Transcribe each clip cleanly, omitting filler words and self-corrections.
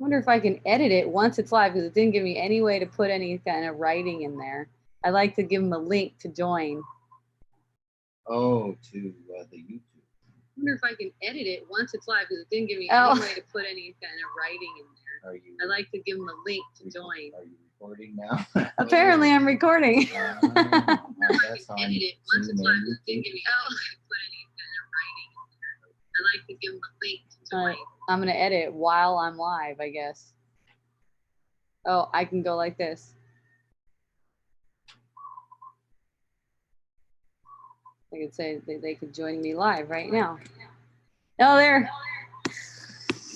Wonder if I can edit it once it's live, because it didn't give me any way to put any kind of writing in there. I like to give them a link to join. Oh, to the YouTube. I wonder if I can edit it once it's live, because it didn't give me any way to put any kind of writing in there. I like to give them a link to join. Are you recording now? Apparently I'm recording. That's on Edit it once it's live, because it didn't give me put any kind of writing in there. I like to give them a link to join. I'm going to edit while I'm live, I guess. Oh, I can go like this. I could say they could join me live right now. Oh, there.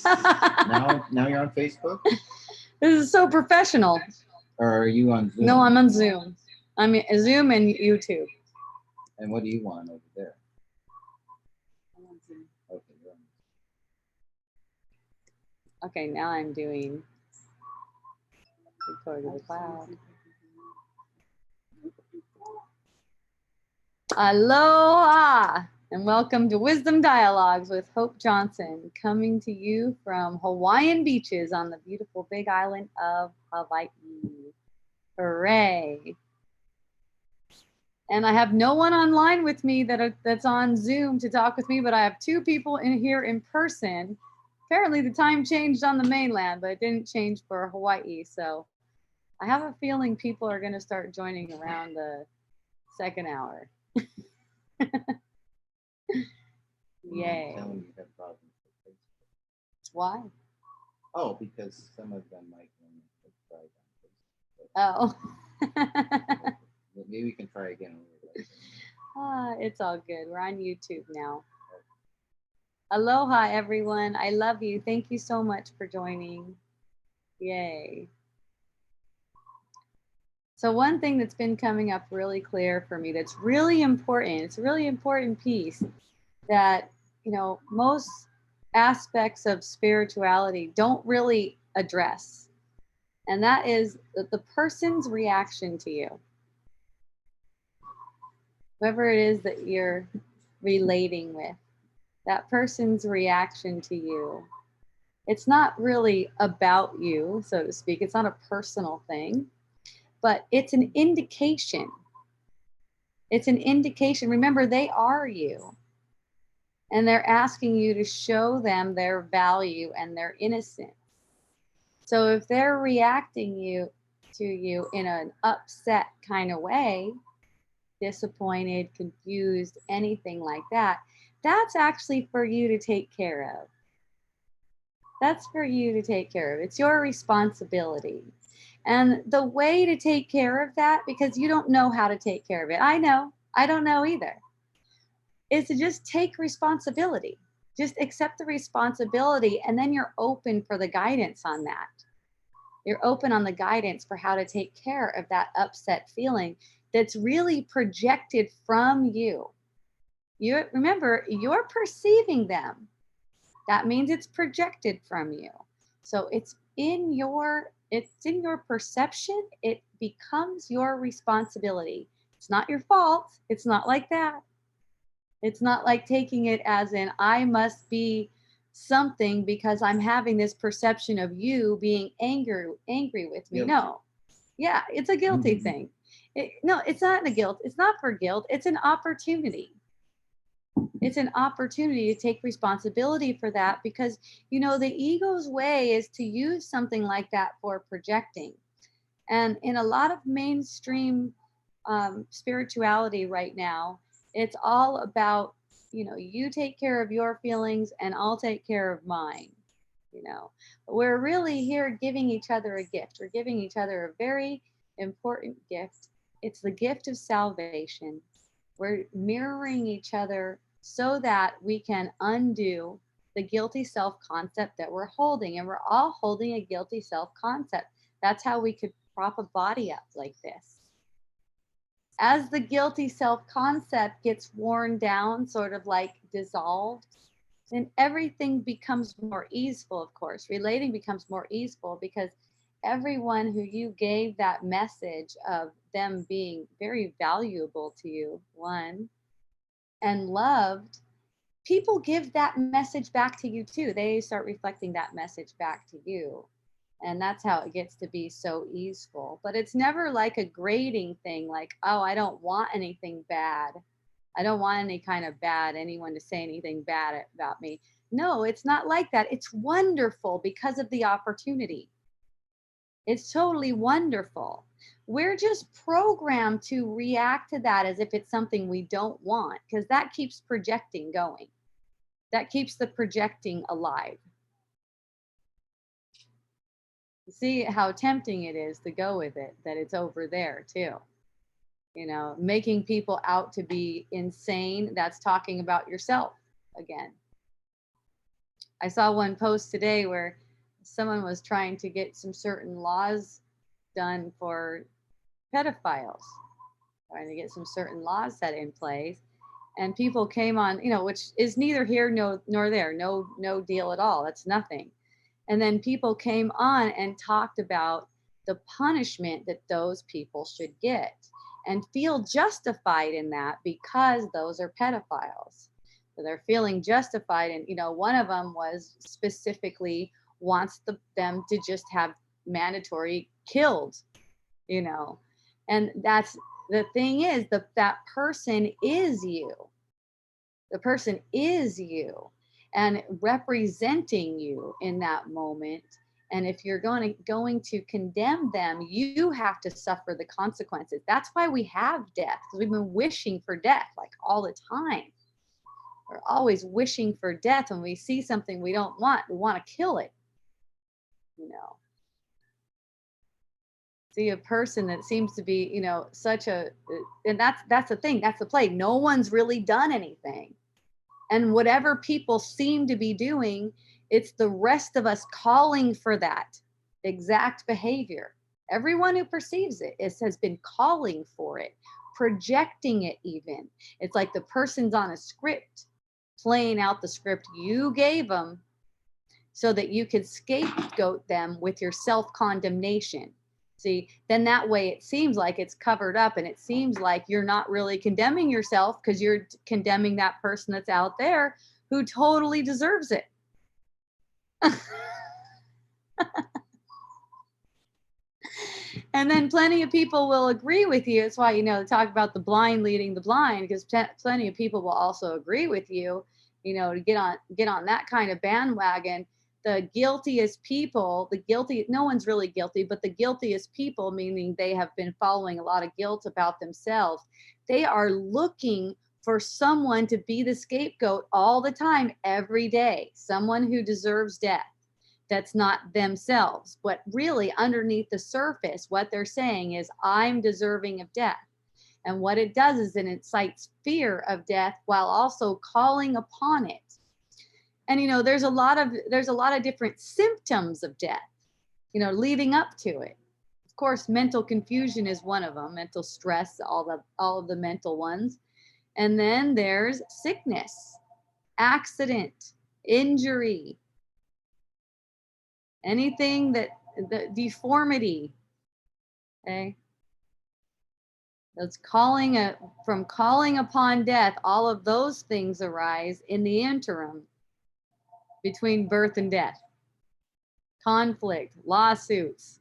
now you're on Facebook? This is so professional. Or are you on Zoom? No, I'm on Zoom. I'm on Zoom and YouTube. And what do you want over there? I'm on Zoom. Okay, you're on. Okay, now I'm doing record to the cloud. Aloha and welcome to Wisdom Dialogues with Hope Johnson, coming to you from Hawaiian beaches on the beautiful big island of Hawaii. Hooray. And I have no one online with me that's on Zoom to talk with me, but I have two people in here in person. Apparently the time changed on the mainland, but it didn't change for Hawaii. So I have a feeling people are going to start joining around the second hour. Yay. Why? Oh, because some of them might want to try Oh. Maybe we can try again. It's all good. We're on YouTube now. Aloha, everyone. I love you. Thank you so much for joining. Yay. So one thing that's been coming up really clear for me that's really important, it's a really important piece that, you know, most aspects of spirituality don't really address. And that is the person's reaction to you. Whoever it is that you're relating with, that person's reaction to you. It's not really about you, so to speak. It's not a personal thing. But it's an indication. It's an indication. Remember, they are you. And they're asking you to show them their value and their innocence. So if they're reacting to you in an upset kind of way, disappointed, confused, anything like that, that's actually for you to take care of. That's for you to take care of. It's your responsibility. And the way to take care of that, because you don't know how to take care of it, I know, I don't know either, is to just take responsibility. Just accept the responsibility, and then you're open for the guidance on that. You're open on the guidance for how to take care of that upset feeling that's really projected from you. Remember, you're perceiving them. That means it's projected from you. So it's in your perception. It becomes your responsibility. It's not your fault. It's not like that. It's not like taking it as in, I must be something because I'm having this perception of you being angry with me. Guilty. No. Yeah, it's a guilty thing. No, it's not a guilt. It's not for guilt. It's an opportunity. It's an opportunity to take responsibility for that, because, you know, the ego's way is to use something like that for projecting. And in a lot of mainstream spirituality right now, it's all about, you know, you take care of your feelings and I'll take care of mine, you know. But we're really here giving each other a gift. We're giving each other a very important gift. It's the gift of salvation. We're mirroring each other so that we can undo the guilty self-concept that we're holding. And we're all holding a guilty self-concept. That's how we could prop a body up like this. As the guilty self-concept gets worn down, sort of like dissolved, then everything becomes more easeful, of course. Relating becomes more easeful because everyone who you gave that message of them being very valuable to you, one, and loved, people give that message back to you too. They start reflecting that message back to you. And that's how it gets to be so easeful. But it's never like a grading thing, like, oh, I don't want anything bad. I don't want any kind of bad, anyone to say anything bad about me. No, it's not like that. It's wonderful because of the opportunity. It's totally wonderful. We're just programmed to react to that as if it's something we don't want, because that keeps projecting going. That keeps the projecting alive. See how tempting it is to go with it, that it's over there too. You know, making people out to be insane, that's talking about yourself again. I saw one post today where someone was trying to get some certain laws done for pedophiles, trying to get some certain laws set in place. And people came on, you know, which is neither here nor there, no deal at all. That's nothing. And then people came on and talked about the punishment that those people should get and feel justified in that because those are pedophiles. So they're feeling justified. And, you know, one of them was specifically wants them to just have mandatory killed, you know. And that's the thing is that person is you. The person is you and representing you in that moment. And if you're going to condemn them, you have to suffer the consequences. That's why we have death, because we've been wishing for death like all the time. We're always wishing for death. When we see something we don't want, we want to kill it, you know. See a person that seems to be, you know, such a, and that's the thing, that's the play. No one's really done anything. And whatever people seem to be doing, it's the rest of us calling for that exact behavior. Everyone who perceives it has been calling for it, projecting it even. It's like the person's on a script, playing out the script you gave them so that you could scapegoat them with your self-condemnation. See, then that way it seems like it's covered up and it seems like you're not really condemning yourself because you're condemning that person that's out there who totally deserves it. And then plenty of people will agree with you. That's why, you know, talk about the blind leading the blind, because plenty of people will also agree with you, you know, to get on that kind of bandwagon. The guiltiest people, no one's really guilty, but the guiltiest people, meaning they have been following a lot of guilt about themselves, they are looking for someone to be the scapegoat all the time, every day, someone who deserves death. That's not themselves. But really, underneath the surface, what they're saying is, I'm deserving of death. And what it does is it incites fear of death while also calling upon it. And, you know, there's a lot of different symptoms of death, you know, leading up to it. Of course, mental confusion is one of them, mental stress, all of the mental ones. And then there's sickness, accident, injury, anything the deformity. Okay. That's from calling upon death. All of those things arise in the interim between birth and death. Conflict, lawsuits,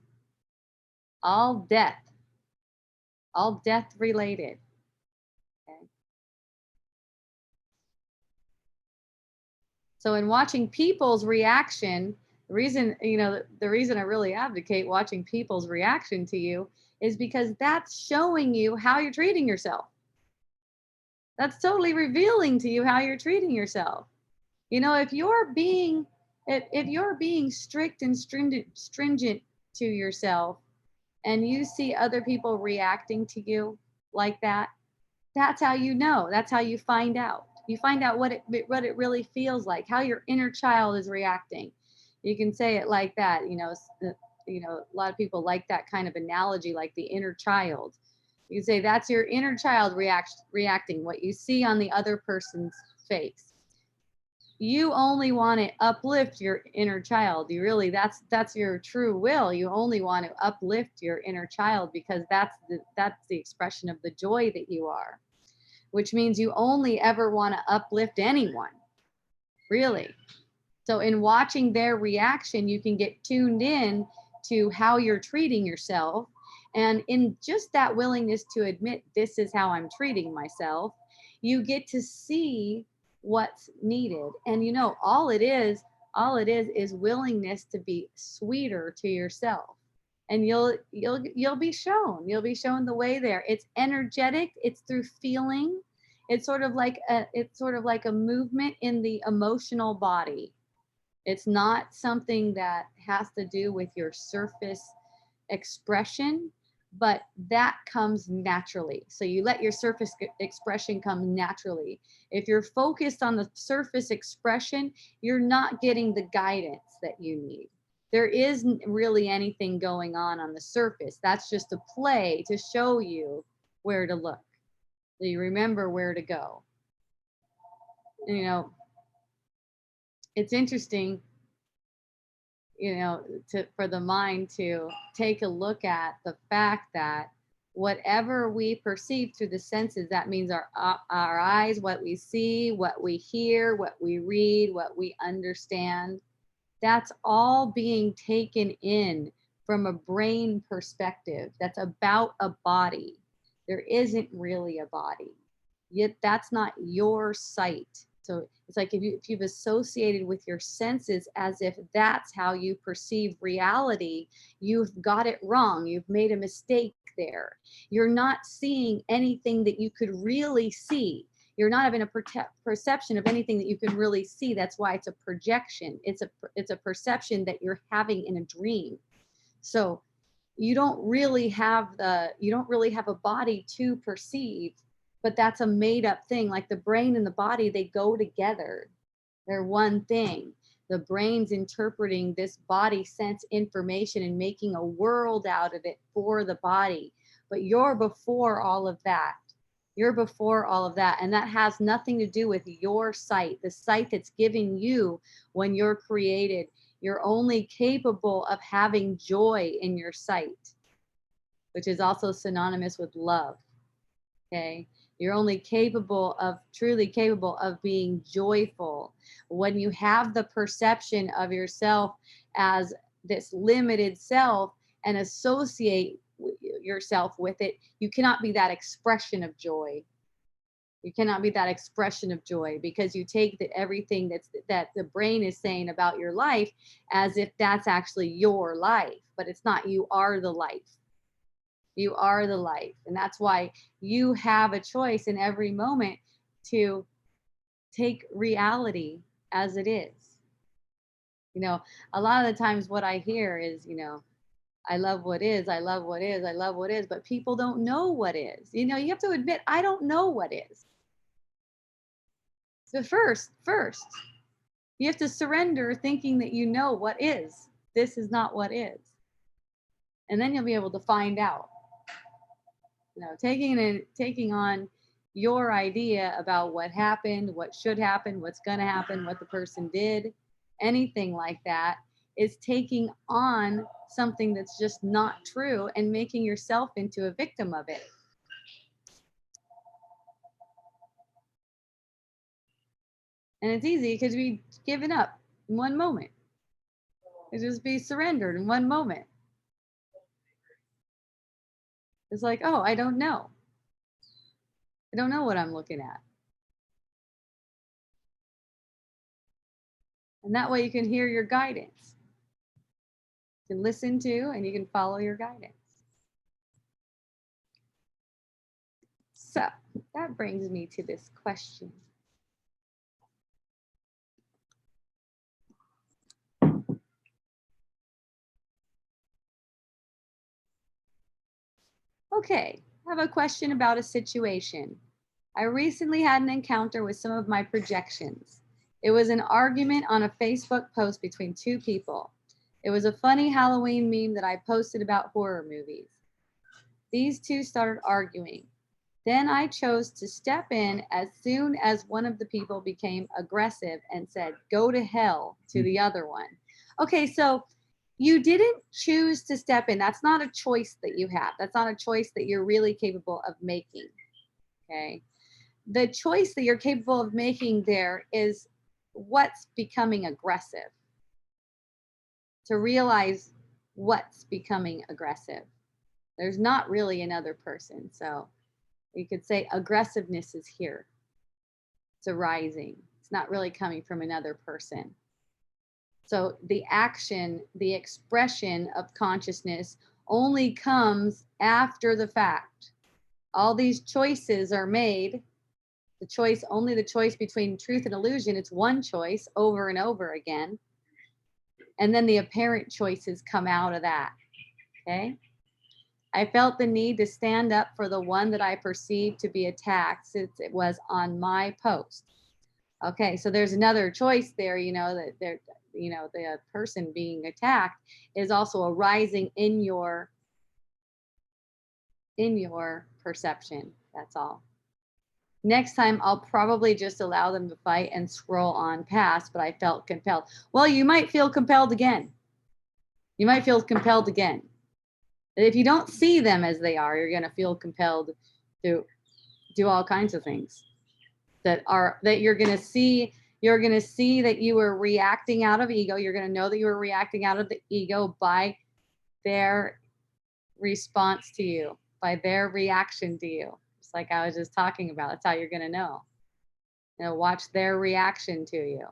all death related. Okay. So in watching people's reaction, the reason I really advocate watching people's reaction to you is because that's showing you how you're treating yourself. That's totally revealing to you how you're treating yourself. You know, if you're being strict and stringent to yourself, and you see other people reacting to you like that, that's how you know. That's how you find out. You find out what it really feels like, how your inner child is reacting. You can say it like that. You know, a lot of people like that kind of analogy, like the inner child. You say that's your inner child reacting, what you see on the other person's face. You only want to uplift your inner child. That's your true will. You only want to uplift your inner child because that's the expression of the joy that you are, which means you only ever want to uplift anyone, really. So in watching their reaction, you can get tuned in to how you're treating yourself. And in just that willingness to admit, this is how I'm treating myself, you get to see what's needed. And you know, all it is willingness to be sweeter to yourself. And you'll be shown. You'll be shown the way there. It's energetic, it's through feeling. It's sort of like a movement in the emotional body. It's not something that has to do with your surface expression, but that comes naturally. So you let your surface expression come naturally. If you're focused on the surface expression, you're not getting the guidance that you need. There isn't really anything going on the surface. That's just a play to show you where to look, so you remember where to go. And, you know, it's interesting, you know, for the mind to take a look at the fact that whatever we perceive through the senses, that means our eyes, what we see, what we hear, what we read, what we understand, that's all being taken in from a brain perspective. That's about a body. There isn't really a body. Yet that's not your sight. So it's like if you've associated with your senses as if that's how you perceive reality, you've got it wrong. You've made a mistake there. You're not seeing anything that you could really see. You're not having a perception of anything that you can really see. That's why it's a projection. It's a perception that you're having in a dream. So you don't really have a body to perceive, but that's a made up thing. Like the brain and the body, they go together. They're one thing. The brain's interpreting this body sense information and making a world out of it for the body. But you're before all of that. You're before all of that. And that has nothing to do with your sight, the sight that's given you when you're created. You're only capable of having joy in your sight, which is also synonymous with love. Okay. You're only truly capable of being joyful. When you have the perception of yourself as this limited self and associate yourself with it, you cannot be that expression of joy. You cannot be that expression of joy because you take everything that the brain is saying about your life as if that's actually your life, but it's not. You are the life. You are the life. And that's why you have a choice in every moment to take reality as it is. You know, a lot of the times what I hear is, you know, I love what is, I love what is, I love what is, but people don't know what is. You know, you have to admit, I don't know what is. So first, you have to surrender thinking that you know what is. This is not what is. And then you'll be able to find out. You know, taking on your idea about what happened, what should happen, what's going to happen, what the person did, anything like that is taking on something that's just not true and making yourself into a victim of it. And it's easy because we give it up in one moment. It just be surrendered in one moment. It's like, oh, I don't know. I don't know what I'm looking at. And that way you can hear your guidance. You can listen to and you can follow your guidance. So that brings me to this question. Okay, I have a question about a situation. I recently had an encounter with some of my projections. It was an argument on a Facebook post between two people. It was a funny Halloween meme that I posted about horror movies. These two started arguing. Then I chose to step in as soon as one of the people became aggressive and said, "Go to hell," to the other one. Okay, so you didn't choose to step in. That's not a choice that you have. That's not a choice that you're really capable of making. Okay. The choice that you're capable of making there is what's becoming aggressive. To realize what's becoming aggressive. There's not really another person. So you could say aggressiveness is here. It's arising. It's not really coming from another person. So the action, the expression of consciousness only comes after the fact. All these choices are made. The choice, only the choice between truth and illusion, it's one choice over and over again. And then the apparent choices come out of that. Okay? I felt the need to stand up for the one that I perceived to be attacked since it was on my post. Okay, so there's another choice there, that there, the person being attacked is also arising in your perception. That's all. Next time, I'll probably just allow them to fight and scroll on past, but I felt compelled. Well, you might feel compelled again. You might feel compelled again. If you don't see them as they are, you're going to feel compelled to do all kinds of things that you're going to see. You're going to see that you were reacting out of ego. You're going to know that you were reacting out of the ego by their response to you, by their reaction to you. Just like I was just talking about. That's how you're going to know. Watch their reaction to you.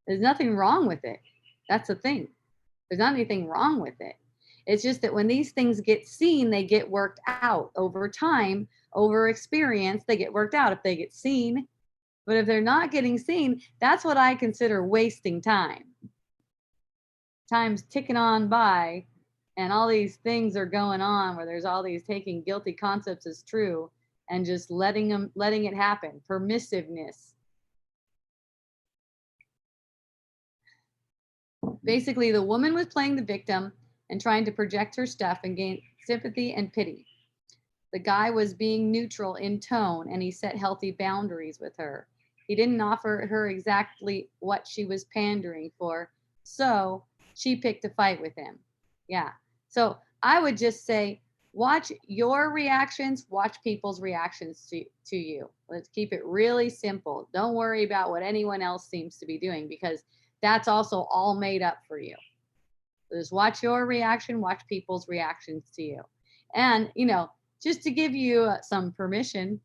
There's nothing wrong with it. That's the thing. There's not anything wrong with it. It's just that when these things get seen, they get worked out over time, over experience, they get worked out if they get seen. But if they're not getting seen, that's what I consider wasting time. Time's ticking on by, and all these things are going on where there's all these taking guilty concepts as true and just letting it happen. Permissiveness. Basically, the woman was playing the victim and trying to project her stuff and gain sympathy and pity. The guy was being neutral in tone, and he set healthy boundaries with her. He didn't offer her exactly what she was pandering for, so she picked a fight with him. Yeah. So I would just say, watch your reactions, watch people's reactions to you. Let's keep it really simple. Don't worry about what anyone else seems to be doing, because that's also all made up for you. Just watch your reaction, watch people's reactions to you. And, just to give you some permission,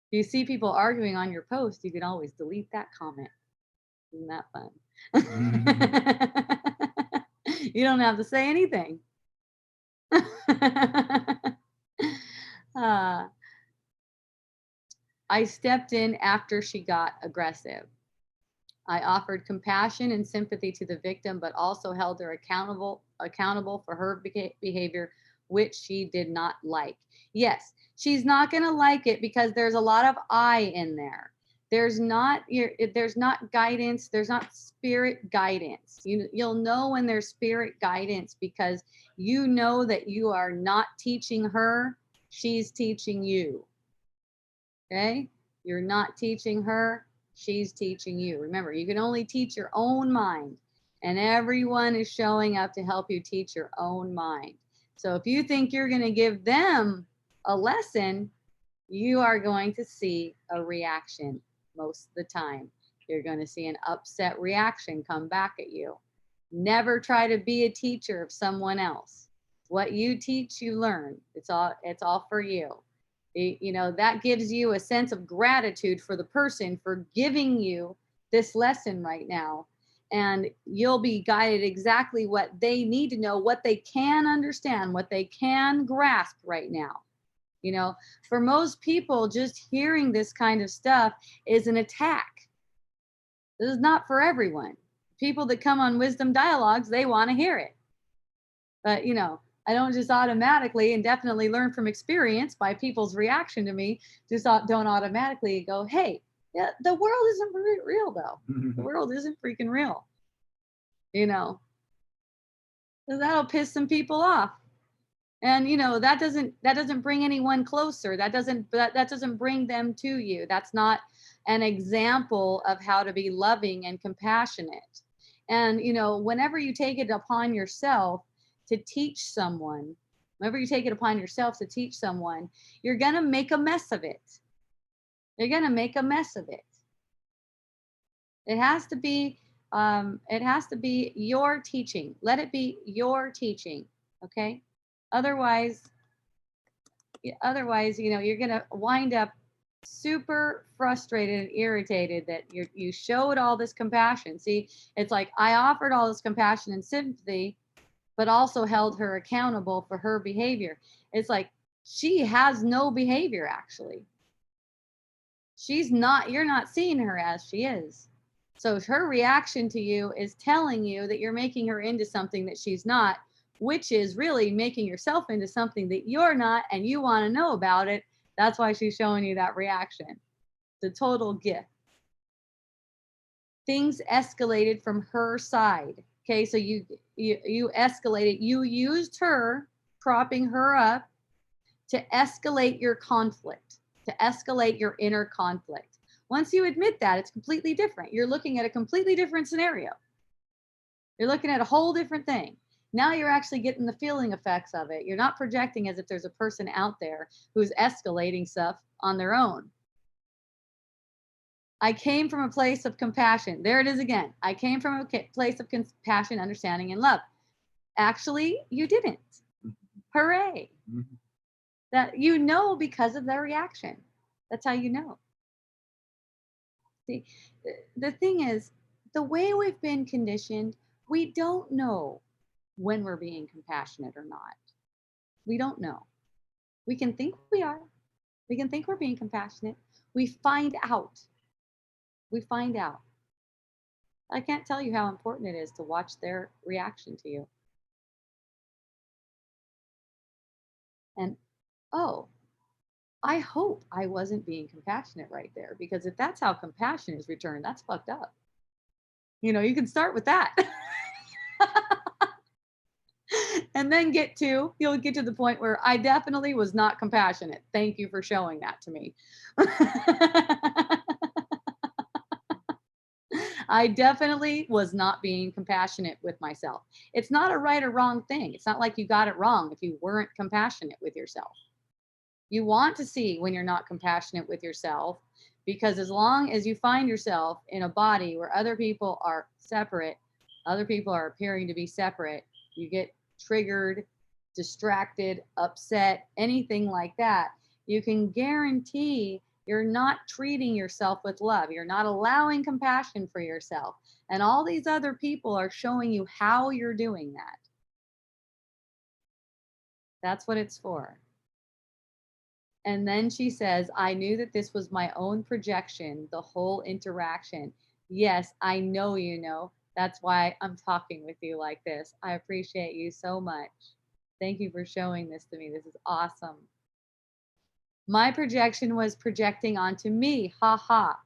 if you see people arguing on your post, you can always delete that comment. Isn't that fun? You don't have to say anything. I stepped in after she got aggressive. I offered compassion and sympathy to the victim, but also held her accountable for her behavior, which she did not like. Yes, she's not going to like it because there's a lot of I in there. There's not guidance. There's not spirit guidance. You'll know when there's spirit guidance because you know that you are not teaching her. She's teaching you. Okay? You're not teaching her. She's teaching you. Remember, you can only teach your own mind, and everyone is showing up to help you teach your own mind. So if you think you're going to give them a lesson, you are going to see a reaction most of the time. You're going to see an upset reaction come back at you. Never try to be a teacher of someone else. What you teach, you learn. It's all for you. That gives you a sense of gratitude for the person for giving you this lesson right now. And you'll be guided exactly what they need to know, what they can understand, what they can grasp right now. For most people, just hearing this kind of stuff is an attack. This is not for everyone. People that come on Wisdom Dialogues, they want to hear it. But, I don't just automatically and definitely learn from experience by people's reaction to me. Just don't automatically go, hey, yeah, the world isn't real though. The world isn't freaking real. That'll piss some people off. And that doesn't bring anyone closer. That doesn't bring them to you. That's not an example of how to be loving and compassionate. And whenever you take it upon yourself to teach someone, you're going to make a mess of it. You're going to make a mess of it. It has to be It has to be your teaching. Let it be your teaching. Okay. Otherwise, you're going to wind up super frustrated and irritated that you showed all this compassion. See, it's like I offered all this compassion and sympathy, but also held her accountable for her behavior. It's like she has no behavior, actually. You're not seeing her as she is. So her reaction to you is telling you that you're making her into something that she's not, which is really making yourself into something that you're not, and you want to know about it. That's why she's showing you that reaction. The total gift. Things escalated from her side. Okay, so you escalated. You used her, propping her up, to escalate your conflict, to escalate your inner conflict. Once you admit that, it's completely different. You're looking at a completely different scenario. You're looking at a whole different thing. Now you're actually getting the feeling effects of it. You're not projecting as if there's a person out there who's escalating stuff on their own. I came from a place of compassion. There it is again. I came from a place of compassion, understanding, and love. Actually, you didn't. Hooray. That you know because of their reaction. That's how you know. See, the thing is, the way we've been conditioned, we don't know when we're being compassionate or not. We don't know. We can think we are. We can think we're being compassionate. We find out. We find out. I can't tell you how important it is to watch their reaction to you. And, oh, I hope I wasn't being compassionate right there, because if that's how compassion is returned, that's fucked up. You can start with that. And then you'll get to the point where I definitely was not compassionate. Thank you for showing that to me. I definitely was not being compassionate with myself. It's not a right or wrong thing. It's not like you got it wrong if you weren't compassionate with yourself. You want to see when you're not compassionate with yourself, because as long as you find yourself in a body where other people are separate, other people are appearing to be separate, you get triggered, distracted, upset, anything like that, you can guarantee you're not treating yourself with love. You're not allowing compassion for yourself. And all these other people are showing you how you're doing that. That's what it's for. And then she says, I knew that this was my own projection, the whole interaction. Yes, I know you know. That's why I'm talking with you like this. I appreciate you so much. Thank you for showing this to me. This is awesome. My projection was projecting onto me. Ha ha.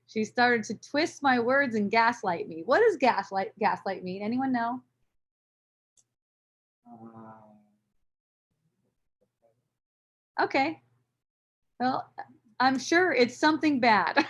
She started to twist my words and gaslight me. What does gaslight mean? Anyone know? Okay. Well, I'm sure it's something bad.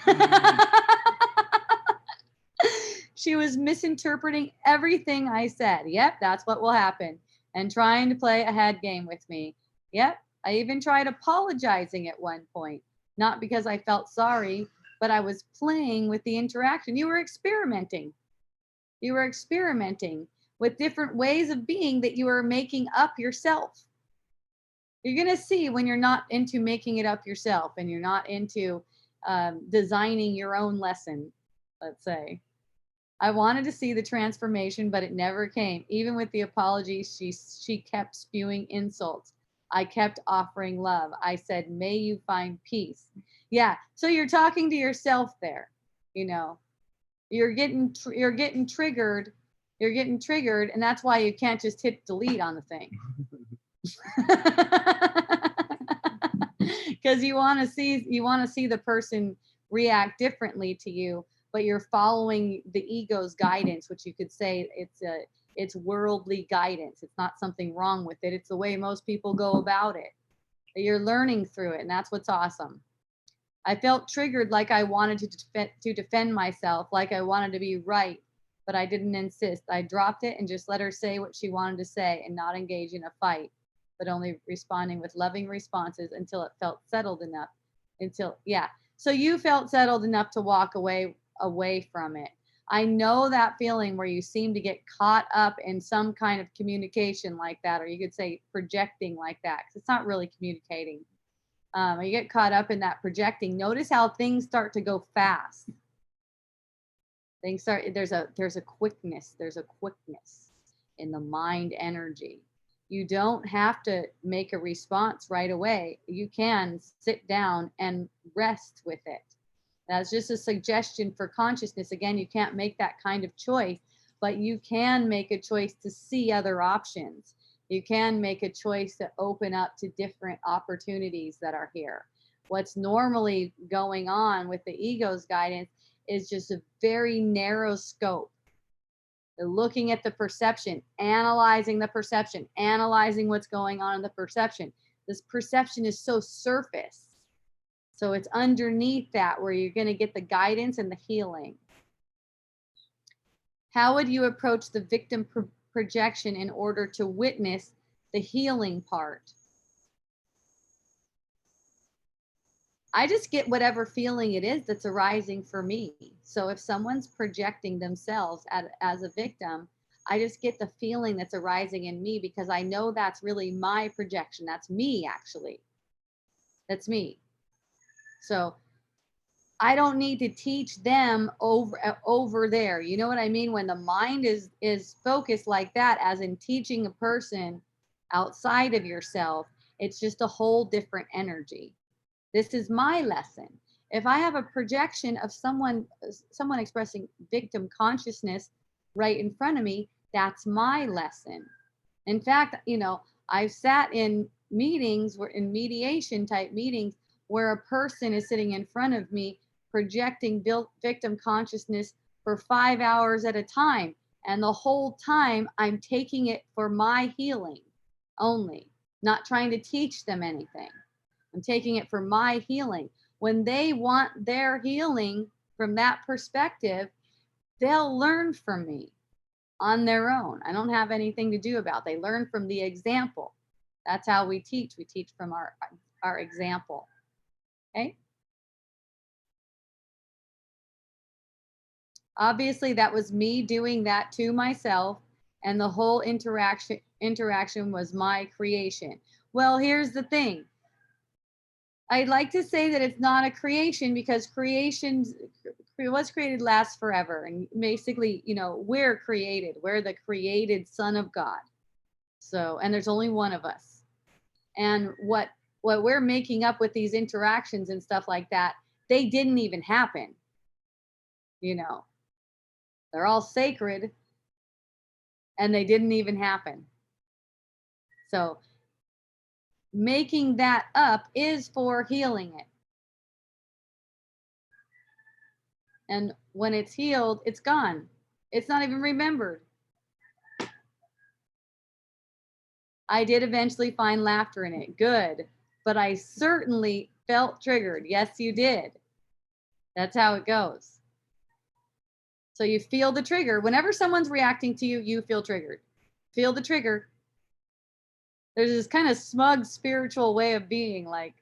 She was misinterpreting everything I said. Yep, that's what will happen. And trying to play a head game with me. Yep, I even tried apologizing at one point. Not because I felt sorry, but I was playing with the interaction. You were experimenting. You were experimenting with different ways of being that you were making up yourself. You're going to see when you're not into making it up yourself and you're not into designing your own lesson, let's say. I wanted to see the transformation, but it never came. Even with the apologies, she kept spewing insults. I kept offering love. I said, may you find peace. Yeah, so you're talking to yourself there. You're getting triggered. You're getting triggered, and that's why you can't just hit delete on the thing. Because you want to see the person react differently to you, but you're following the ego's guidance, which you could say it's worldly guidance. It's not something wrong with it. It's the way most people go about it. You're learning through it, and that's what's awesome. I felt triggered, like I wanted to defend myself, like I wanted to be right, but I didn't insist. I dropped it and just let her say what she wanted to say and not engage in a fight, but only responding with loving responses until it felt settled enough. So you felt settled enough to walk away from it. I know that feeling where you seem to get caught up in some kind of communication like that, or you could say projecting like that, because it's not really communicating. You get caught up in that projecting. Notice how things start to go fast. Things start, there's a quickness, in the mind energy. You don't have to make a response right away. You can sit down and rest with it. That's just a suggestion for consciousness. Again, you can't make that kind of choice, but you can make a choice to see other options. You can make a choice to open up to different opportunities that are here. What's normally going on with the ego's guidance is just a very narrow scope. They're looking at the perception, analyzing the perception, analyzing what's going on in the perception. This perception is so surface. So it's underneath that where you're going to get the guidance and the healing. How would you approach the victim projection in order to witness the healing part? I just get whatever feeling it is that's arising for me. So if someone's projecting themselves as a victim, I just get the feeling that's arising in me, because I know that's really my projection. That's me, actually. That's me. So I don't need to teach them over there. You know what I mean? When the mind is focused like that, as in teaching a person outside of yourself, it's just a whole different energy. This is my lesson. If I have a projection of someone expressing victim consciousness right in front of me, that's my lesson. In fact, I've sat in meetings, in mediation type meetings, where a person is sitting in front of me projecting victim consciousness for 5 hours at a time. And the whole time I'm taking it for my healing only, not trying to teach them anything. I'm taking it for my healing. When they want their healing from that perspective, they'll learn from me on their own. I don't have anything to do about it. They learn from the example. That's how we teach. We teach from our example. Okay. Obviously, that was me doing that to myself, and the whole interaction was my creation. Well, here's the thing. I'd like to say that it's not a creation, because what's created lasts forever. And basically, we're created. We're the created Son of God. So, and there's only one of us. And what we're making up with these interactions and stuff like that, they didn't even happen. They're all sacred, and they didn't even happen. So making that up is for healing it. And when it's healed, it's gone. It's not even remembered. I did eventually find laughter in it. Good. But I certainly felt triggered. Yes, you did. That's how it goes. So you feel the trigger. Whenever someone's reacting to you, you feel triggered. Feel the trigger. There's this kind of smug spiritual way of being, like,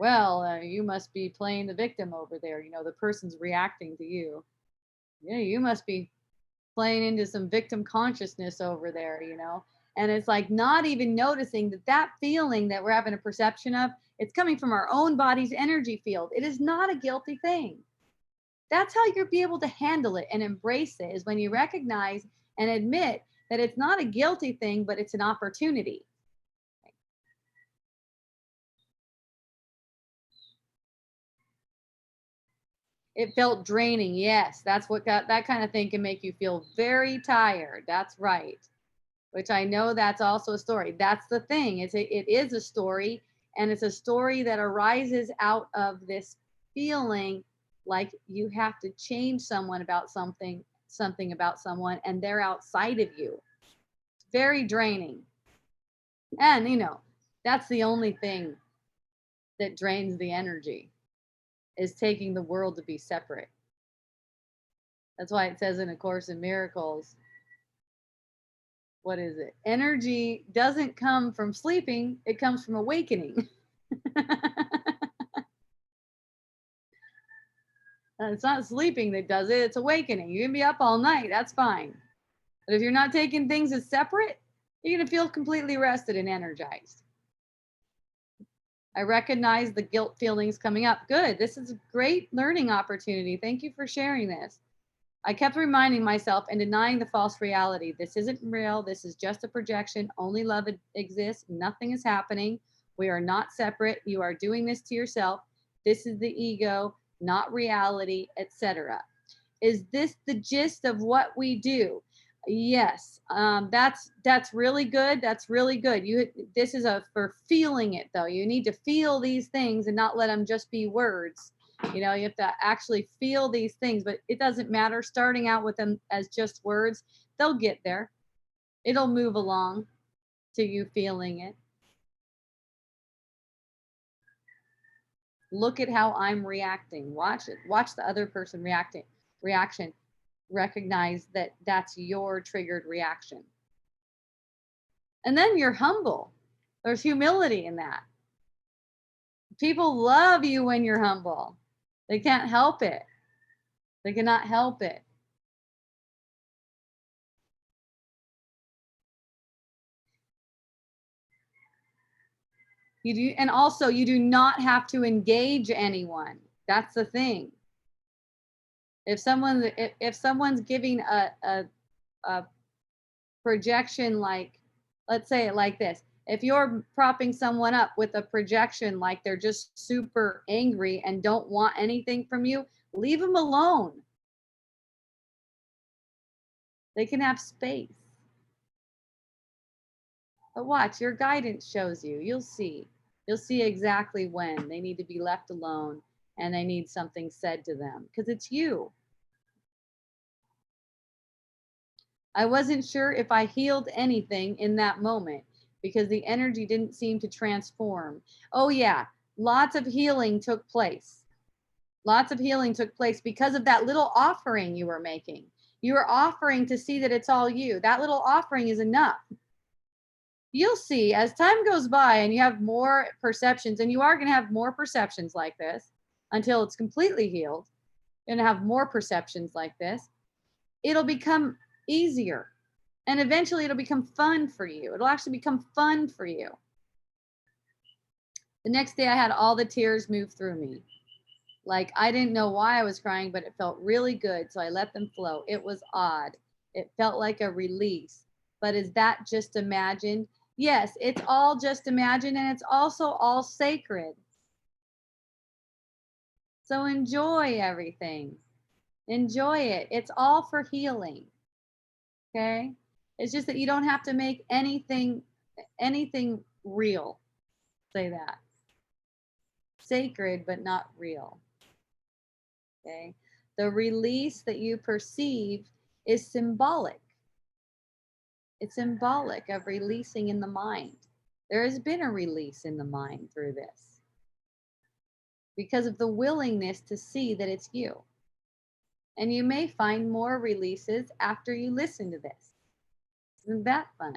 well, you must be playing the victim over there. The person's reacting to you. Yeah, you must be playing into some victim consciousness over there, And it's like not even noticing that feeling that we're having a perception of, it's coming from our own body's energy field. It is not a guilty thing. That's how you'll be able to handle it and embrace it, is when you recognize and admit that it's not a guilty thing, but it's an opportunity. It felt draining. Yes, that's what that kind of thing can make you feel very tired. That's right. Which I know that's also a story. That's the thing. It is a story, and it's a story that arises out of this feeling like you have to change someone about something about someone, and they're outside of you. It's very draining. And that's the only thing that drains the energy, is taking the world to be separate. That's why it says in A Course in Miracles, what is it? Energy doesn't come from sleeping, it comes from awakening. It's not sleeping that does it, it's awakening. You can be up all night, that's fine. But if you're not taking things as separate, you're going to feel completely rested and energized. I recognize the guilt feelings coming up. Good. This is a great learning opportunity. Thank you for sharing this. I kept reminding myself and denying the false reality. This isn't real. This is just a projection. Only love exists. Nothing is happening. We are not separate. You are doing this to yourself. This is the ego, not reality, etc. Is this the gist of what we do? Yes, that's really good. That's really good. This is for feeling it though. You need to feel these things and not let them just be words. You know, you have to actually feel these things, but it doesn't matter. Starting out with them as just words, they'll get there. It'll move along to you feeling it. Look at how I'm reacting. Watch it. Watch the other person reaction. Recognize that that's your triggered reaction. And then you're humble. There's humility in that. People love you when you're humble. They can't help it. They cannot help it. You do, and also you do not have to engage anyone. That's the thing. If someone's giving a projection, like, let's say it like this, if you're propping someone up with a projection like they're just super angry and don't want anything from you, leave them alone. They can have space. But watch, your guidance shows you. You'll see exactly when they need to be left alone and they need something said to them, because it's you. I wasn't sure if I healed anything in that moment because the energy didn't seem to transform. Oh yeah, lots of healing took place. Lots of healing took place because of that little offering you were making. You were offering to see that it's all you. That little offering is enough. You'll see as time goes by and you have more perceptions, and you are going to have more perceptions like this until it's completely healed. You're going to have more perceptions like this. It'll become easier. And eventually it'll become fun for you. It'll actually become fun for you. The next day I had all the tears move through me. Like, I didn't know why I was crying, but it felt really good. So I let them flow. It was odd. It felt like a release. But is that just imagined? Yes, it's all just imagined, and it's also all sacred. So enjoy everything. Enjoy it. It's all for healing. Okay? It's just that you don't have to make anything real. Say that. Sacred, but not real. Okay? The release that you perceive is symbolic. It's symbolic of releasing in the mind. There has been a release in the mind through this because of the willingness to see that it's you. And you may find more releases after you listen to this. Isn't that fun?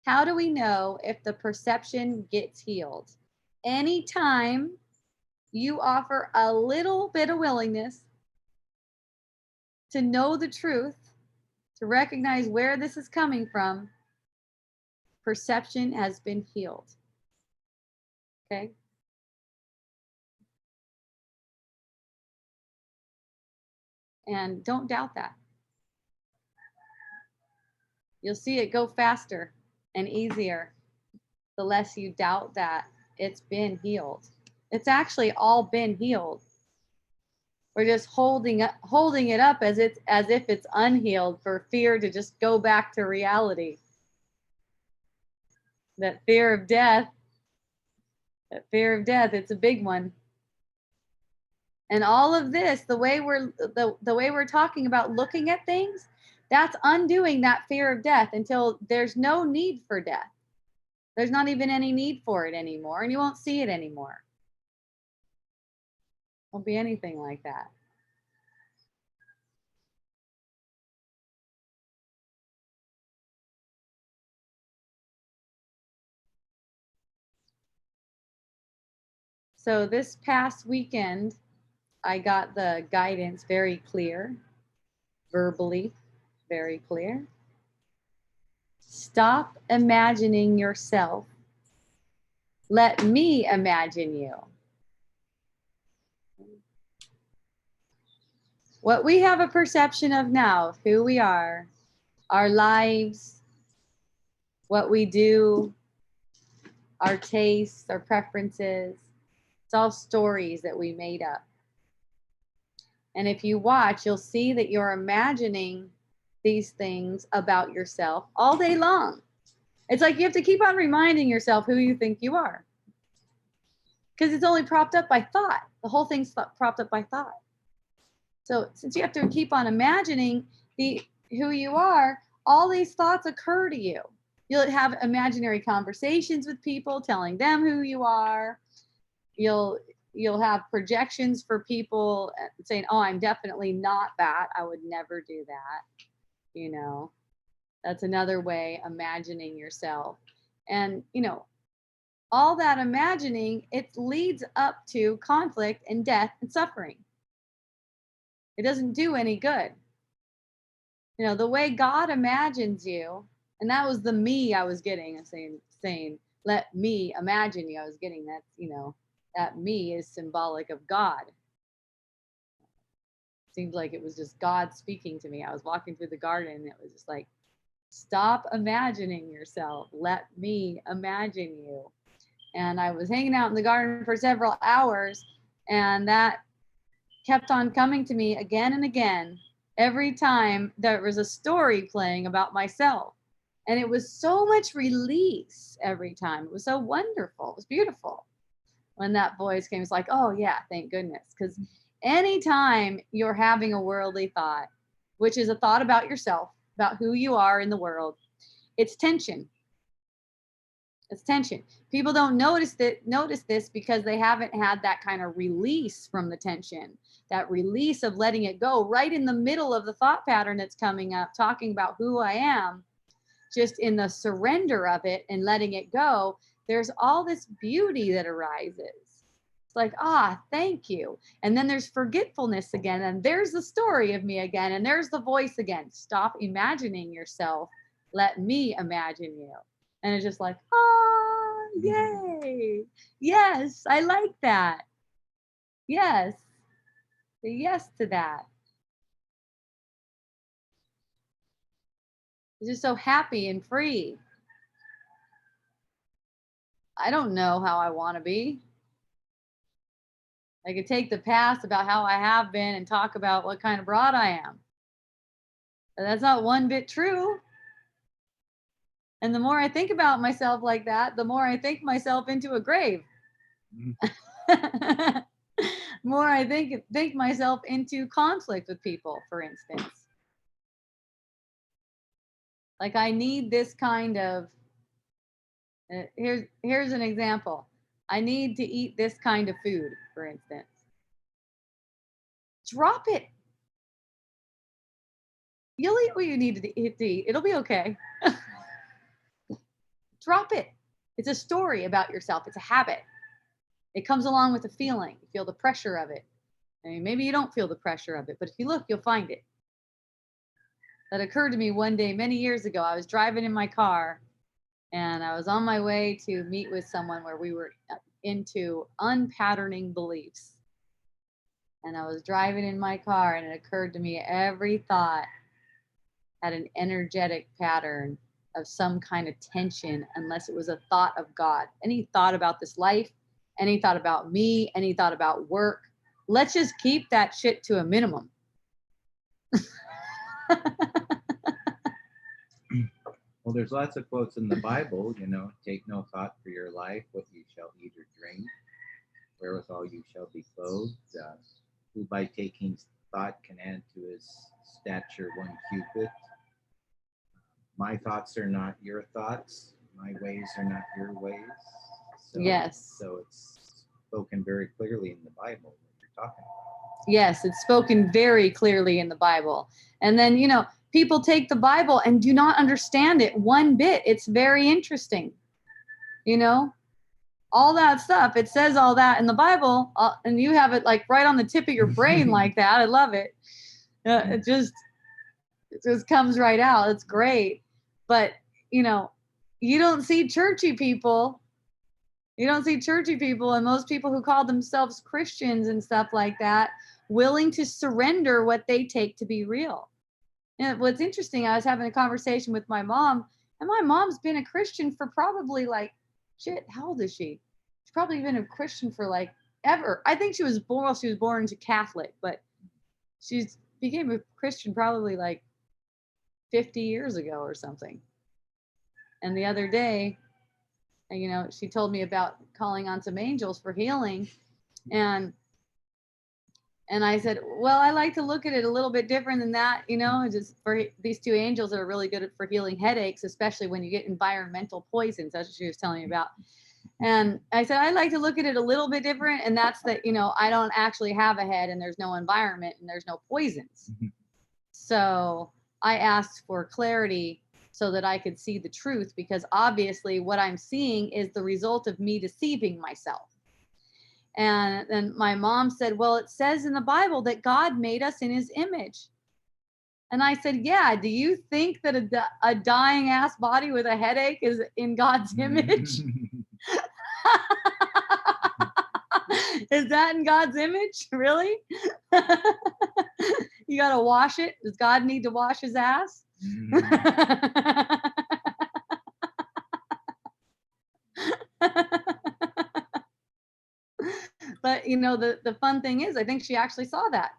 How do we know if the perception gets healed? Anytime you offer a little bit of willingness to know the truth, to recognize where this is coming from, perception has been healed. Okay? And don't doubt that. You'll see it go faster and easier the less you doubt that it's been healed. It's actually all been healed. We're just holding it up as if it's unhealed for fear to just go back to reality. That fear of death, it's a big one. And all of this, the way we're talking about looking at things, that's undoing that fear of death until there's no need for death. There's not even any need for it anymore, and you won't see it anymore. Won't be anything like that. So this past weekend, I got the guidance very clear, verbally, very clear. Stop imagining yourself. Let me imagine you. What we have a perception of now, of who we are, our lives, what we do, our tastes, our preferences, it's all stories that we made up. And if you watch, you'll see that you're imagining these things about yourself all day long. It's like you have to keep on reminding yourself who you think you are. Because it's only propped up by thought. The whole thing's propped up by thought. So since you have to keep on imagining who you are, all these thoughts occur to you. You'll have imaginary conversations with people, telling them who you are. You'll have projections for people saying, oh, I'm definitely not that. I would never do that. You know, that's another way imagining yourself. And, you know, all that imagining, it leads up to conflict and death and suffering. It doesn't do any good. You know, the way God imagines you, and that was the me I was getting, saying, let me imagine you. I was getting that, you know, that me is symbolic of God. Seemed like it was just God speaking to me. I was walking through the garden and it was just like, stop imagining yourself. Let me imagine you. And I was hanging out in the garden for several hours, and that kept on coming to me again and again every time there was a story playing about myself. And it was so much release every time. It was so wonderful. It was beautiful. When that voice came, it's like, oh yeah, thank goodness. Because anytime you're having a worldly thought, which is a thought about yourself, about who you are in the world, it's tension. It's tension. People don't notice this because they haven't had that kind of release from the tension, that release of letting it go right in the middle of the thought pattern that's coming up, talking about who I am. Just in the surrender of it and letting it go, there's all this beauty that arises. It's like, thank you. And then there's forgetfulness again. And there's the story of me again. And there's the voice again. Stop imagining yourself. Let me imagine you. And it's just like, yay. Yes, I like that. Yes. Say yes to that. It's just so happy and free. I don't know how I want to be. I could take the past about how I have been and talk about what kind of broad I am. But that's not one bit true. And the more I think about myself like that, the more I think myself into a grave. More I think myself into conflict with people, for instance. Like I need this kind of, here's an example. I need to eat this kind of food, for instance. Drop it. You'll eat what you need to eat. It'll be okay. Drop it. It's a story about yourself. It's a habit. It comes along with a feeling. You feel the pressure of it. I mean, maybe you don't feel the pressure of it, but if you look, you'll find it. That occurred to me one day many years ago. I was driving in my car and I was on my way to meet with someone where we were into unpatterning beliefs. And I was driving in my car and it occurred to me every thought had an energetic pattern of some kind of tension unless it was a thought of God. Any thought about this life, any thought about me, any thought about work. Let's just keep that shit to a minimum. Well, there's lots of quotes in the Bible, you know, take no thought for your life, what you shall eat or drink, wherewithal you shall be clothed, who by taking thought can add to his stature 1 cubit. My thoughts are not your thoughts. My ways are not your ways. So, yes. So it's spoken very clearly in the Bible what you're talking about. Yes, it's spoken very clearly in the Bible. And then, you know, people take the Bible and do not understand it one bit. It's very interesting. You know, all that stuff. It says all that in the Bible, and you have it like right on the tip of your brain like that. I love it. It just comes right out. It's great. But, you know, you don't see churchy people. You don't see churchy people and most people who call themselves Christians and stuff like that willing to surrender what they take to be real. And what's interesting, I was having a conversation with my mom, and my mom's been a Christian for probably like, shit, how old is she? She's probably been a Christian for like ever. I think she was born into Catholic, but she's became a Christian probably like 50 years ago or something. And the other day, you know, she told me about calling on some angels for healing. And I said, well, I like to look at it a little bit different than that, you know, just for these two angels that are really good for healing headaches, especially when you get environmental poisons. That's what she was telling me about. And I said, I like to look at it a little bit different. And that's that, you know, I don't actually have a head and there's no environment and there's no poisons. So I asked for clarity so that I could see the truth, because obviously what I'm seeing is the result of me deceiving myself. And then my mom said, well, it says in the Bible that God made us in his image. And I said, yeah, do you think that a dying ass body with a headache is in God's image? Is that in God's image? Really? You got to wash it? Does God need to wash his ass? But, you know, the fun thing is, I think she actually saw that.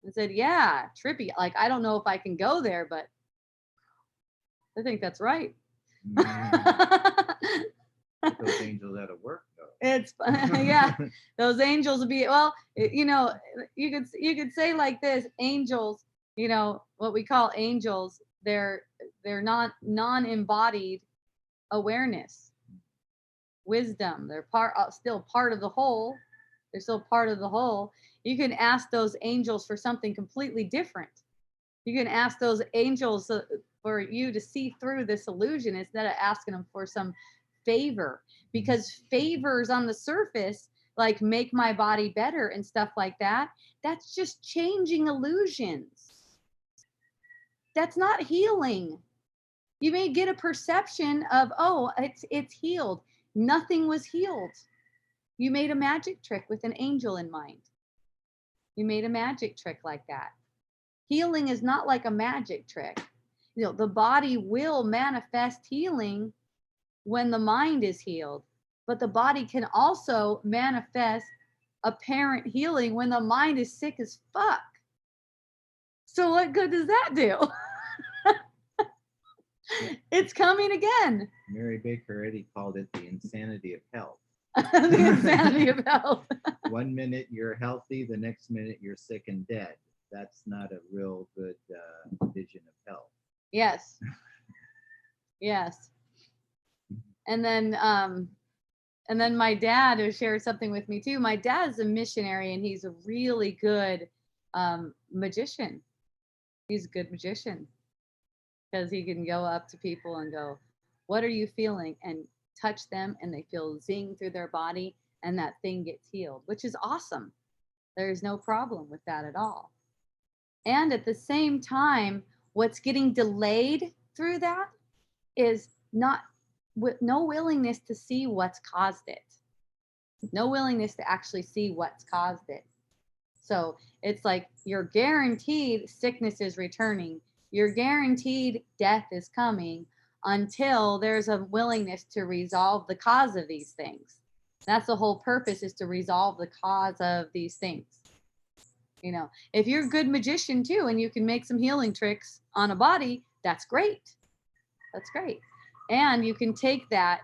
And said, yeah, trippy. Like, I don't know if I can go there, but I think that's right. Those angels out of work, though. It's yeah, those angels will be, well, you know, you could say like this: angels, you know, what we call angels, they're not non-embodied awareness, wisdom. They're still part of the whole. They're still part of the whole. You can ask those angels for something completely different. You can ask those angels for you to see through this illusion instead of asking them for some favor, because favors on the surface, like make my body better and stuff like that, that's just changing illusions. That's not healing. You may get a perception of, oh, it's healed. Nothing was healed. You made a magic trick with an angel in mind. You made a magic trick like that. Healing is not like a magic trick. You know, the body will manifest healing when the mind is healed, but the body can also manifest apparent healing when the mind is sick as fuck. So what good does that do? It's coming again. Mary Baker already called it the insanity of health. The insanity of health. 1 minute you're healthy, the next minute you're sick and dead. That's not a real good vision of health. Yes. Yes. And then my dad who shared something with me too. My dad's a missionary and he's a really good magician. He's a good magician because he can go up to people and go, what are you feeling? And touch them and they feel zing through their body and that thing gets healed, which is awesome. There's no problem with that at all. And at the same time, what's getting delayed through that is with no willingness to see what's caused it. No willingness to actually see what's caused it. So it's like you're guaranteed sickness is returning. You're guaranteed death is coming until there's a willingness to resolve the cause of these things. That's the whole purpose, is to resolve the cause of these things. You know, if you're a good magician too, and you can make some healing tricks on a body, that's great. That's great. And you can take that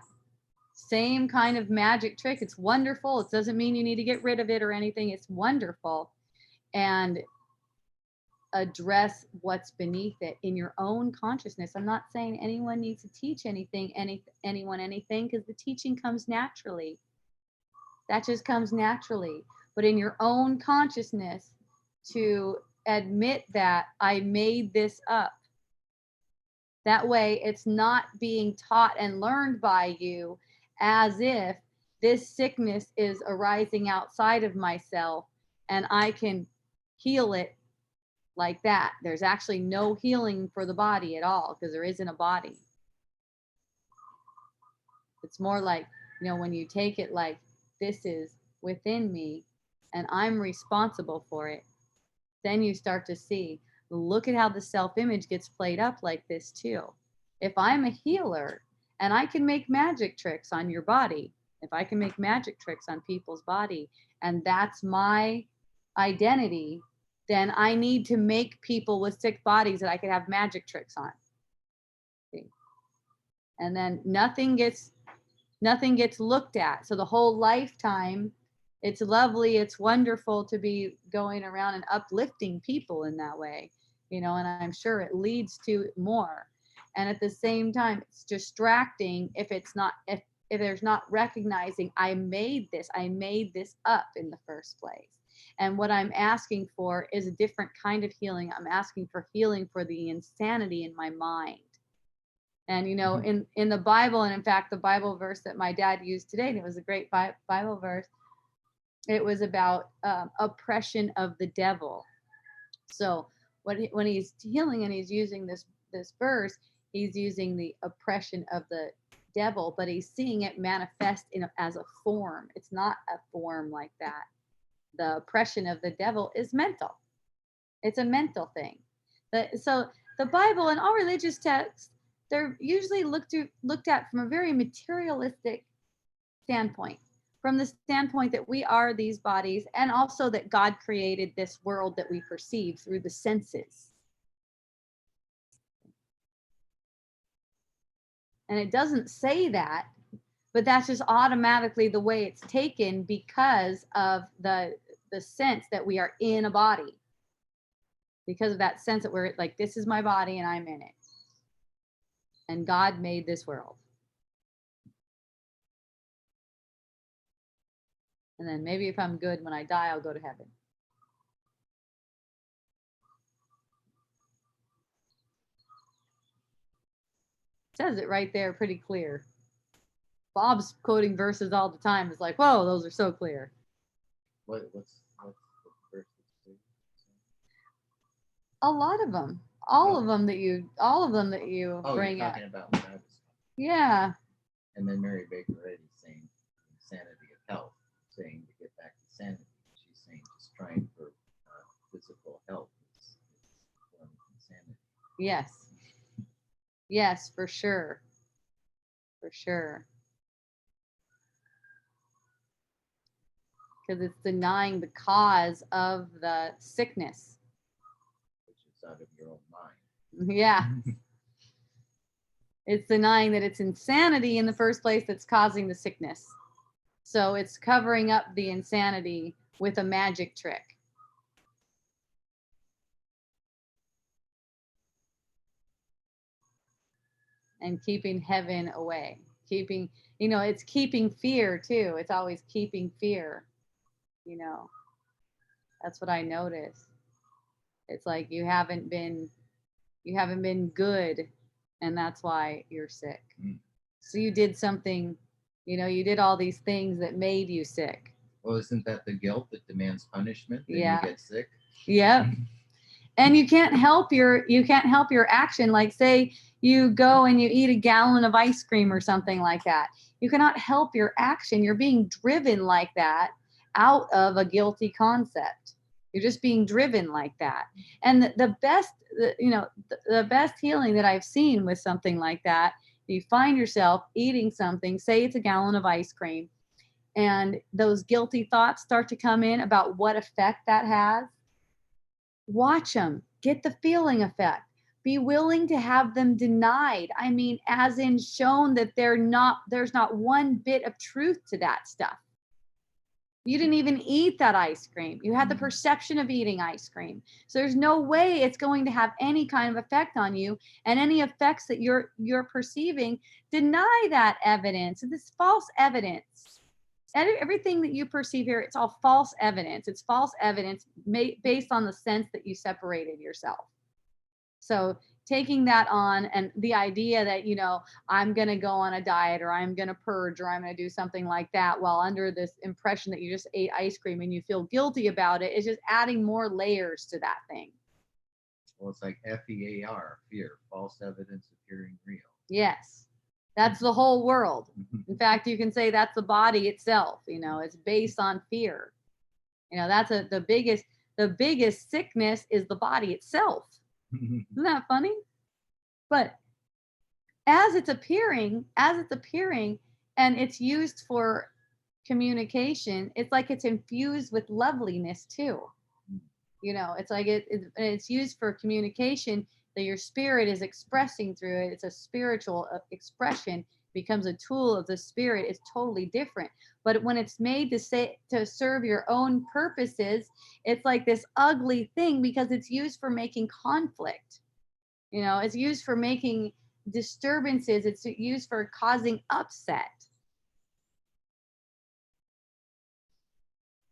same kind of magic trick. It's wonderful. It doesn't mean you need to get rid of it or anything. It's wonderful. And address what's beneath it in your own consciousness. I'm not saying anyone needs to teach anyone anything, because the teaching comes naturally. That just comes naturally. But in your own consciousness, to admit that I made this up. That way it's not being taught and learned by you. as if this sickness is arising outside of myself and I can heal it like that. There's actually no healing for the body at all because there isn't a body. It's more like, when you take it like this is within me and I'm responsible for it, then you start to see, look at how the self-image gets played up like this too. If I'm a healer and I can make magic tricks on your body, if I can make magic tricks on people's body, and that's my identity, then I need to make people with sick bodies that I could have magic tricks on. See? And then nothing gets looked at. So the whole lifetime, it's lovely, it's wonderful to be going around and uplifting people in that way, and I'm sure it leads to more. And at the same time, it's distracting if there's not recognizing I made this up in the first place. And what I'm asking for is a different kind of healing. I'm asking for healing for the insanity in my mind. And, in the Bible, and in fact, the Bible verse that my dad used today, and it was a great Bible verse, it was about oppression of the devil. So when he's healing and he's using this verse, he's using the oppression of the devil, but he's seeing it manifest as a form. It's not a form like that. The oppression of the devil is mental. It's a mental thing. So the Bible and all religious texts, they're usually looked at from a very materialistic standpoint, from the standpoint that we are these bodies, and also that God created this world that we perceive through the senses. And it doesn't say that, but that's just automatically the way it's taken because of the sense that we are in a body. Because of that sense that we're like, this is my body and I'm in it. And God made this world. And then maybe if I'm good when I die, I'll go to heaven. It says it right there pretty clear. Bob's quoting verses all the time. It's like, whoa, those are so clear. What's the verse? A lot of them. All of them that you bring you're up. talking about what I was talking. Yeah. And then Mary Baker Eddy saying insanity of health, saying to get back to sanity. She's saying just trying for physical health is a form of insanity. Yes. Yes, for sure. For sure. Because it's denying the cause of the sickness. Which is out of your own mind. Yeah. It's denying that it's insanity in the first place that's causing the sickness. So it's covering up the insanity with a magic trick. And keeping heaven away. It's keeping fear too. It's always keeping fear. That's what I notice. It's like you haven't been good, and that's why you're sick. So you did something, you did all these things that made you sick. Well, isn't that the guilt that demands punishment? Then Yeah. You get sick. Yeah. And you can't help your action. Like say you go and you eat a gallon of ice cream or something like that. You cannot help your action. You're being driven like that out of a guilty concept. You're just being driven like that. And the best healing that I've seen with something like that, you find yourself eating something, say it's a gallon of ice cream, and those guilty thoughts start to come in about what effect that has. Watch them, get the feeling effect. Be willing to have them denied. I mean, as in shown that there's not one bit of truth to that stuff. You didn't even eat that ice cream. You had the perception of eating ice cream. So there's no way it's going to have any kind of effect on you, and any effects that you're perceiving, deny that evidence. This false evidence. Everything that you perceive here, it's all false evidence. It's false evidence based on the sense that you separated yourself. So taking that on, and the idea that, I'm going to go on a diet, or I'm going to purge, or I'm going to do something like that, while under this impression that you just ate ice cream and you feel guilty about it, is just adding more layers to that thing. Well, it's like FEAR, fear, false evidence appearing real. Yes. That's the whole world. In fact, you can say that's the body itself. It's based on fear. That's the biggest sickness is the body itself. Isn't that funny? But as it's appearing and it's used for communication, it's like it's infused with loveliness too. It's like it's used for communication, that your spirit is expressing through it. It's a spiritual expression, becomes a tool of the spirit. It's totally different. But when it's made to serve your own purposes, it's like this ugly thing, because it's used for making conflict. It's used for making disturbances. It's used for causing upset.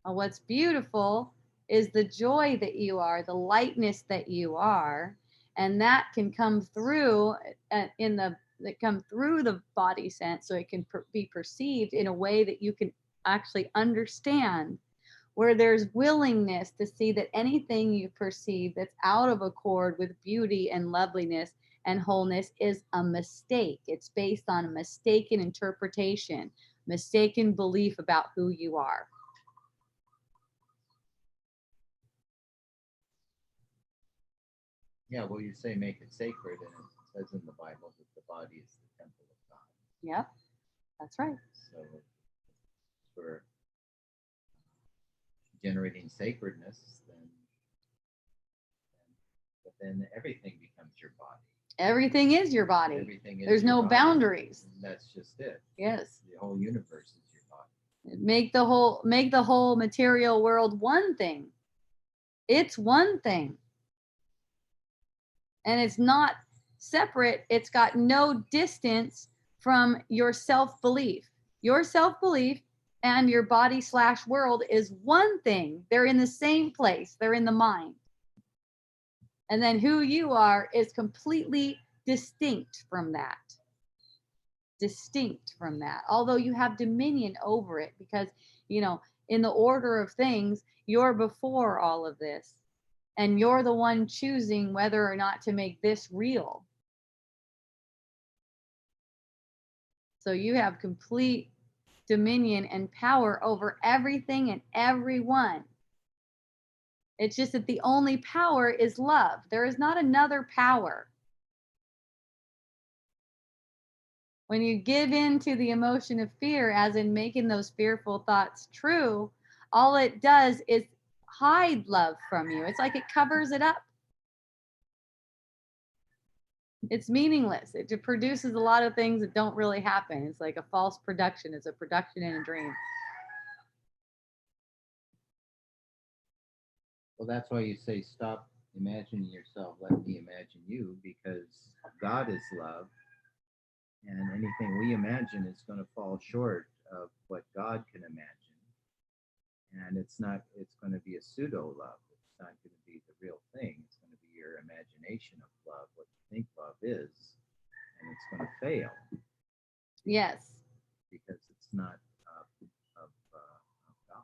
Well, what's beautiful is the joy that you are, the lightness that you are, and that can come through the body sense, so it can be perceived in a way that you can actually understand, where there's willingness to see that anything you perceive that's out of accord with beauty and loveliness and wholeness is a mistake. It's based on a mistaken interpretation, mistaken belief about who you are. Yeah, well, you say make it sacred, and it says in the Bible that the body is the temple of God. Yep, that's right. So for generating sacredness, then everything becomes your body. Everything is your body. Everything is There's your no body. boundaries. And that's just it. Yes. The whole universe is your body. Make the whole material world one thing. It's one thing. And it's not separate. It's got no distance from your self-belief. Your self-belief and your body/world is one thing. They're in the same place. They're in the mind. And then who you are is completely distinct from that. Distinct from that. Although you have dominion over it, because, in the order of things, you're before all of this. And you're the one choosing whether or not to make this real. So you have complete dominion and power over everything and everyone. It's just that the only power is love. There is not another power. When you give in to the emotion of fear, as in making those fearful thoughts true, all it does is hide love from you. It's like it covers it up. It's meaningless. It produces a lot of things that don't really happen. It's like a false production. It's a production in a dream. Well, that's why you say stop imagining yourself, let me imagine you, because God is love, and anything we imagine is going to fall short of what God can imagine. And it's going to be a pseudo love. It's not going to be the real thing. It's going to be your imagination of love, what you think love is, and it's going to fail. Yes. Because it's not of God.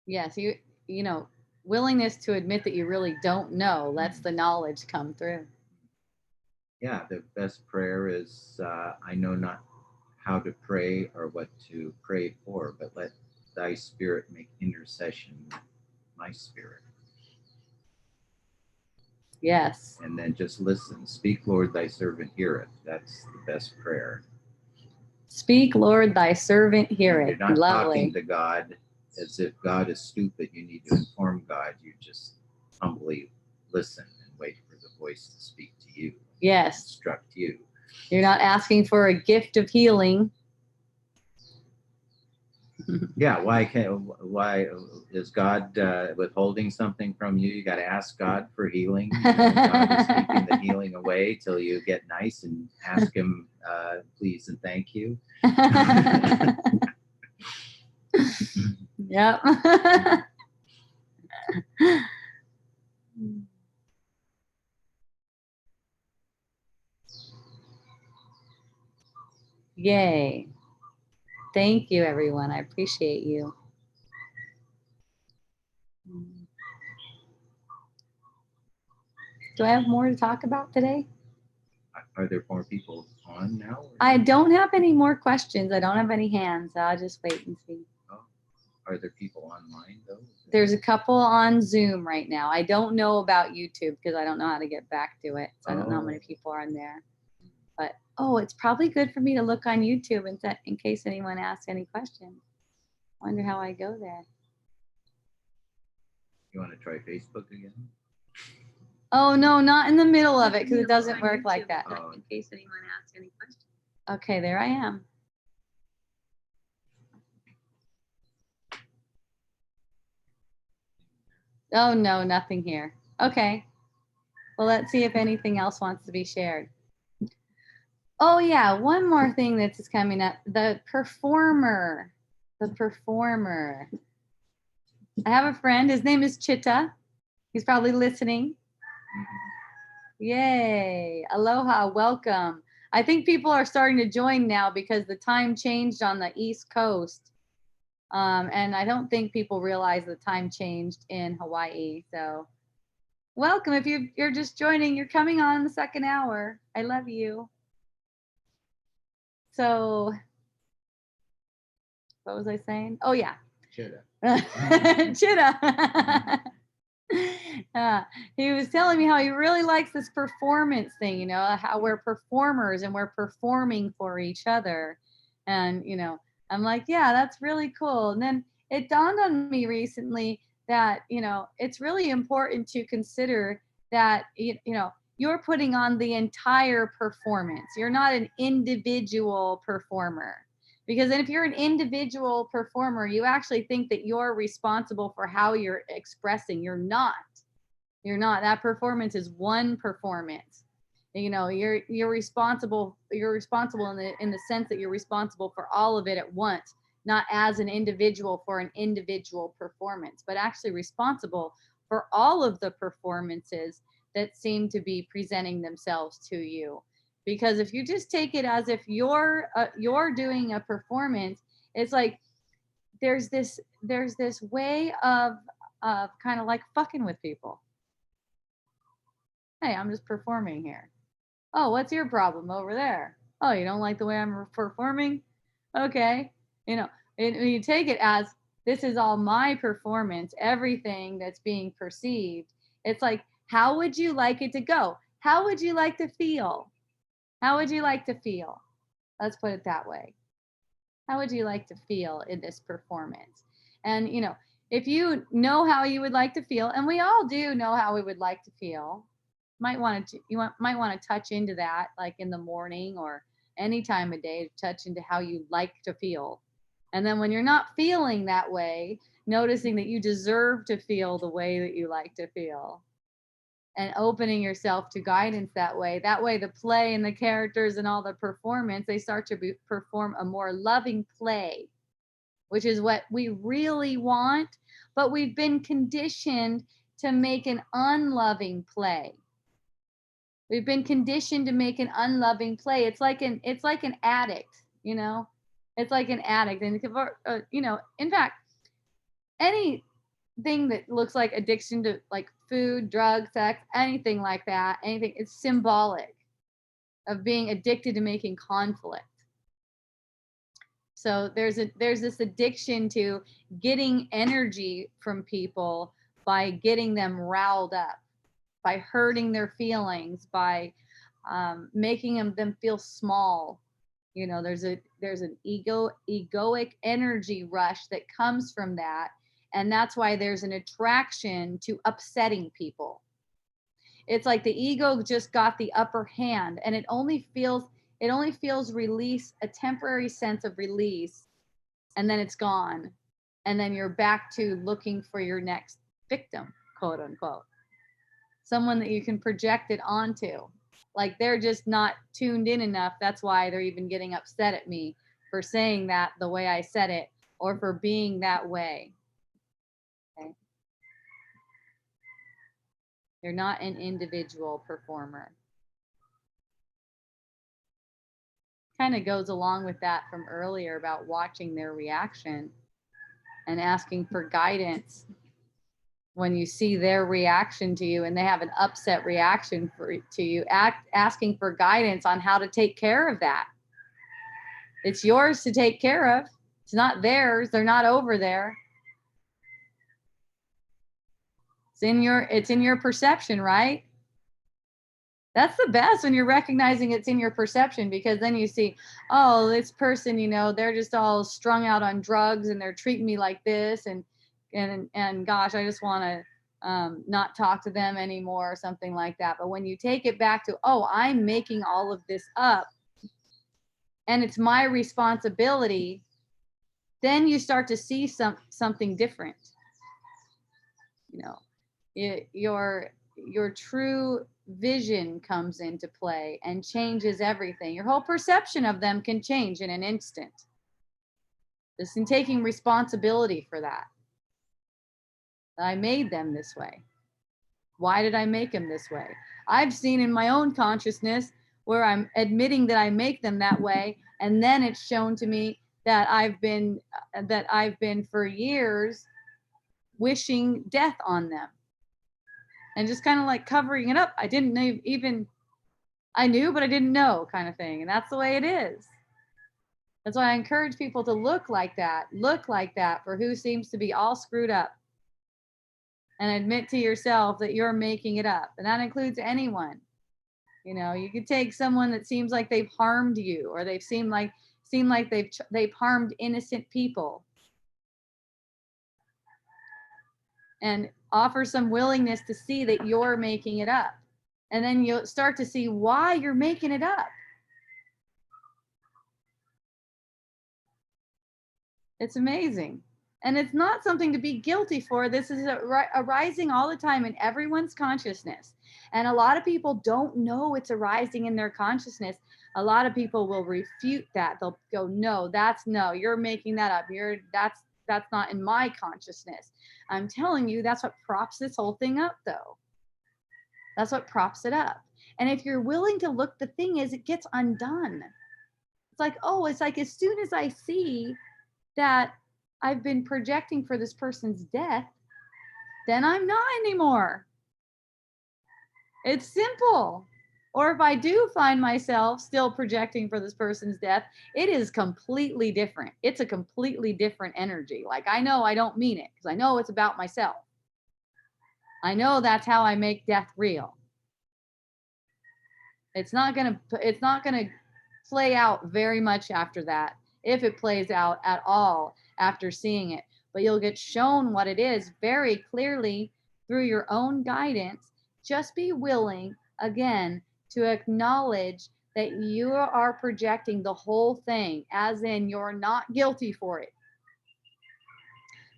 Yes, willingness to admit that you really don't know lets the knowledge come through. Yeah, the best prayer is, I know not how to pray or what to pray for, but let thy spirit make intercession with my spirit. Yes. And then just listen. Speak, Lord, thy servant heareth. That's the best prayer. Speak, Lord, thy servant heareth. You're not Lovely. talking to God as if God is stupid. You need to inform God. You just humbly listen and wait for the voice to speak to you. Yes. Instruct you. You're not asking for a gift of healing. Yeah, why is God withholding something from you? You got to ask God for healing. God is keeping the healing away till you get nice and ask him please and thank you. Yep. Yay. Thank you, everyone. I appreciate you. Do I have more to talk about today? Are there more people on now? I don't have any more questions. I don't have any hands. I'll just wait and see. Oh. Are there people online though? There's a couple on Zoom right now. I don't know about YouTube because I don't know how to get back to it. So I don't know how many people are on there. But oh, it's probably good for me to look on YouTube and set in case anyone asks any questions. Wonder how I go there. You want to try Facebook again? Oh no, not in the middle of it because it doesn't work like that. In case anyone asks any questions. Okay, there I am. Oh no, nothing here. Okay. Well, let's see if anything else wants to be shared. Oh yeah, one more thing that's coming up. The performer. The performer. I have a friend. His name is Chitta. He's probably listening. Yay. Aloha. Welcome. I think people are starting to join now because the time changed on the East Coast. And I don't think people realize the time changed in Hawaii. So welcome. If you're just joining, you're coming on the second hour. I love you. So what was I saying? Oh yeah. Chitta. Chitta. He was telling me how he really likes this performance thing, you know, how we're performers and we're performing for each other. And, you know, I'm like, yeah, that's really cool. And then it dawned on me recently that, you know, it's really important to consider that, you know, you're putting on the entire performance. You're not an individual performer. Because then if you're an individual performer, you actually think that you're responsible for how you're expressing. You're not. You're not. That performance is one performance. You know, you're responsible. You're responsible in the sense that you're responsible for all of it at once, not as an individual for an individual performance, but actually responsible for all of the performances that seem to be presenting themselves to you. Because if you just take it as if you're doing a performance, it's like there's this way of kind of like fucking with people. Hey, I'm just performing here. Oh, what's your problem over there? Oh, you don't like the way I'm performing? Okay. You know, when you take it as this is all my performance, everything that's being perceived, it's like, how would you like it to go? How would you like to feel? How would you like to feel? Let's put it that way. How would you like to feel in this performance? And, you know, if you know how you would like to feel, and we all do know how we would like to feel, might want to touch into that, like in the morning or any time of day, to touch into how you like to feel. And then when you're not feeling that way, noticing that you deserve to feel the way that you like to feel. And opening yourself to guidance that way. That way, the play and the characters and all the performance, they start to perform a more loving play, which is what we really want. But we've been conditioned to make an unloving play. We've been conditioned to make an unloving play. It's like an addict, you know. It's like an addict, and you know, in fact, anything that looks like addiction to like food, drugs, sex, anything like that, anything, it's symbolic of being addicted to making conflict. So there's this addiction to getting energy from people by getting them riled up, by hurting their feelings, by making them feel small. You know, there's an egoic energy rush that comes from that. And that's why there's an attraction to upsetting people. It's like the ego just got the upper hand, and it only feels release, a temporary sense of release, and then it's gone. And then you're back to looking for your next victim, quote unquote. Someone that you can project it onto. Like they're just not tuned in enough. That's why they're even getting upset at me for saying that the way I said it, or for being that way. Okay. You're not an individual performer. kind of goes along with that from earlier about watching their reaction and asking for guidance when you see their reaction to you and they have an upset reaction to you, asking for guidance on how to take care of that. It's yours to take care of. It's not theirs. They're not over there. It's in your perception, right? That's the best when you're recognizing it's in your perception, because then you see, oh, this person, they're just all strung out on drugs and they're treating me like this, and gosh, I just want to not talk to them anymore or something like that. But when you take it back to, oh, I'm making all of this up and it's my responsibility, then you start to see something different. Your true vision comes into play and changes everything. Your whole perception of them can change in an instant. Just in taking responsibility for that. I made them this way. Why did I make them this way? I've seen in my own consciousness where I'm admitting that I make them that way, and then it's shown to me that I've been for years wishing death on them. And just kind of like covering it up. I didn't even, I knew, but I didn't know, kind of thing. And that's the way it is. That's why I encourage people to look like that for who seems to be all screwed up. And admit to yourself that you're making it up. And that includes anyone. You could take someone that seems like they've harmed you, or they've seem like they've harmed innocent people. And offer some willingness to see that you're making it up. And then you'll start to see why you're making it up. It's amazing. And it's not something to be guilty for. This is arising all the time in everyone's consciousness. And a lot of people don't know it's arising in their consciousness. A lot of people will refute that. They'll go, no, you're making that up. That's not in my consciousness. I'm telling you, that's what props this whole thing up, though. That's what props it up. And if you're willing to look, the thing is, it gets undone. It's like as soon as I see that I've been projecting for this person's death, then I'm not anymore. It's simple. Or if I do find myself still projecting for this person's death, it is completely different. It's a completely different energy. Like, I know I don't mean it, because I know it's about myself. I know that's how I make death real. It's not gonna play out very much after that, if it plays out at all after seeing it. But you'll get shown what it is very clearly through your own guidance. Just be willing, again, to acknowledge that you are projecting the whole thing, as in you're not guilty for it.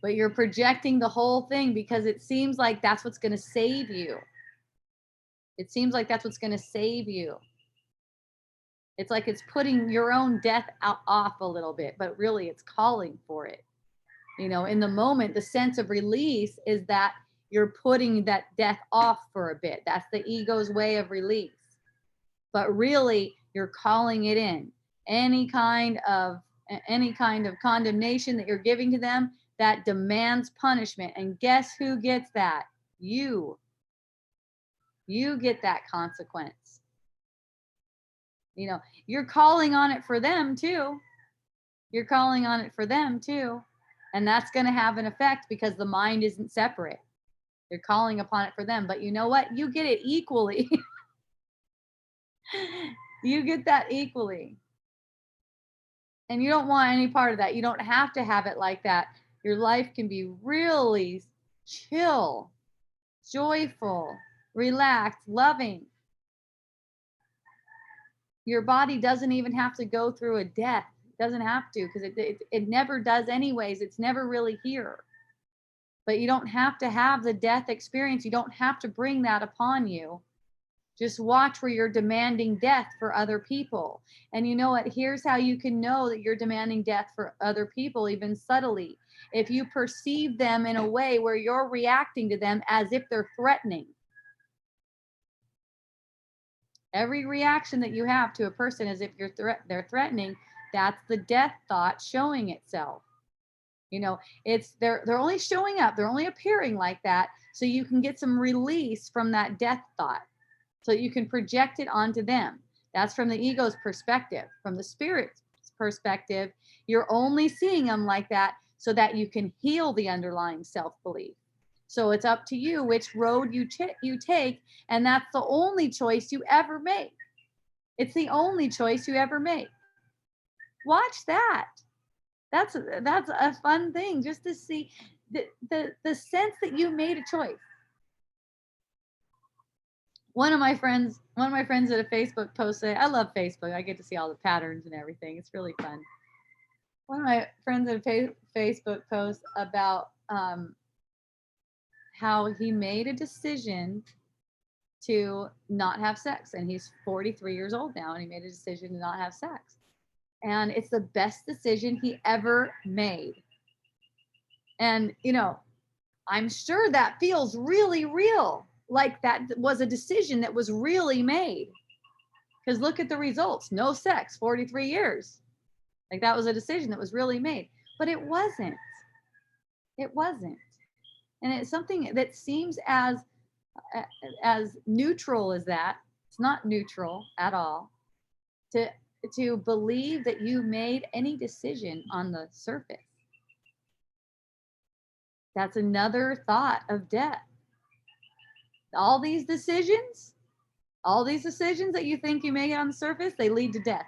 But you're projecting the whole thing because it seems like that's what's going to save you. It seems like that's what's going to save you. It's like it's putting your own death off a little bit, but really it's calling for it. In the moment, the sense of release is that you're putting that death off for a bit. That's the ego's way of release. But really, you're calling it in. Any kind of condemnation that you're giving to them, that demands punishment. And guess who gets that? You. You get that consequence. You're calling on it for them too. You're calling on it for them too. And that's going to have an effect because the mind isn't separate. You're calling upon it for them. But you know what? You get it equally. You get that equally. And you don't want any part of that. You don't have to have it like that. Your life can be really chill, joyful, relaxed, loving. Your body doesn't even have to go through a death. It doesn't have to, because it never does anyways. It's never really here. But you don't have to have the death experience. You don't have to bring that upon you. Just watch where you're demanding death for other people. And you know what? Here's how you can know that you're demanding death for other people, even subtly. If you perceive them in a way where you're reacting to them as if they're threatening. Every reaction that you have to a person as if they're threatening, that's the death thought showing itself. You know, it's they're only showing up, they're only appearing like that so you can get some release from that death thought. So you can project it onto them. That's from the ego's perspective. From the spirit's perspective, you're only seeing them like that so that you can heal the underlying self-belief. So it's up to you which road you take, and that's the only choice you ever make. It's the only choice you ever make. Watch that. That's a fun thing, just to see the sense that you made a choice. One of my friends did a Facebook post today. I love Facebook. I get to see all the patterns and everything. It's really fun. One of my friends did a Facebook post about how he made a decision to not have sex, and he's 43 years old now, and he made a decision to not have sex, and it's the best decision he ever made. And you know, I'm sure that feels really real, like that was a decision that was really made, because look at the results. No sex, 43 years. Like that was a decision that was really made, but it wasn't. And it's something that seems as neutral as that. It's not neutral at all to believe that you made any decision on the surface. That's another thought of death. All these decisions that you think you make on the surface, they lead to death.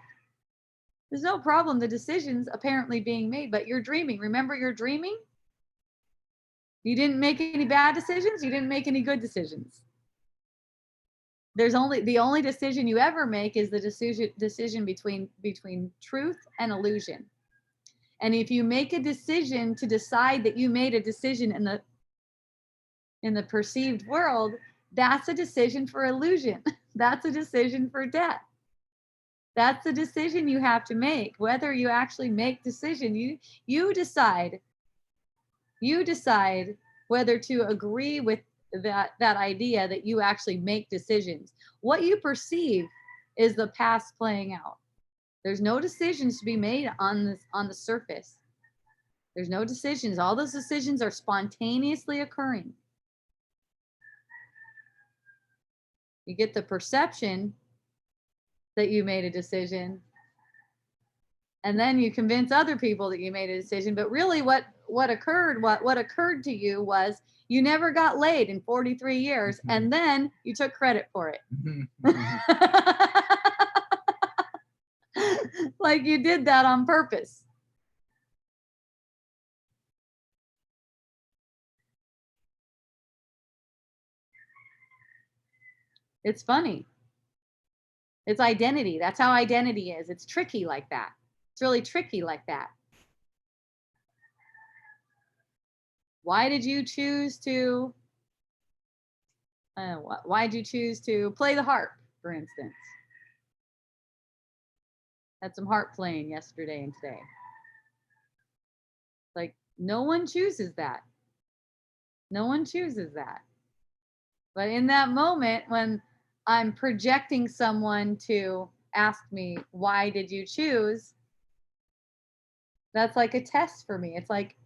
There's no problem, the decisions apparently being made, but you're dreaming. Remember, you're dreaming. You didn't make any bad decisions. You didn't make any good decisions. The only decision you ever make is the decision between truth and illusion. And if you make a decision to decide that you made a decision in the perceived world, that's a decision for illusion. That's a decision for death. That's the decision you have to make. Whether you actually make decision, you decide whether to agree with that idea that you actually make decisions. What you perceive is the past playing out. There's no decisions to be made on the surface. There's no decisions. All those decisions are spontaneously occurring. You get the perception that you made a decision, and then you convince other people that you made a decision. But really what occurred to you was you never got laid in 43 years, and then you took credit for it. Like you did that on purpose. It's funny. It's identity. That's how identity is. It's tricky like that. It's really tricky like that. Why did you choose to play the harp, for instance? Had some harp playing yesterday and today. Like, no one chooses that. No one chooses that. But in that moment, when I'm projecting someone to ask me, why did you choose? That's like a test for me. It's like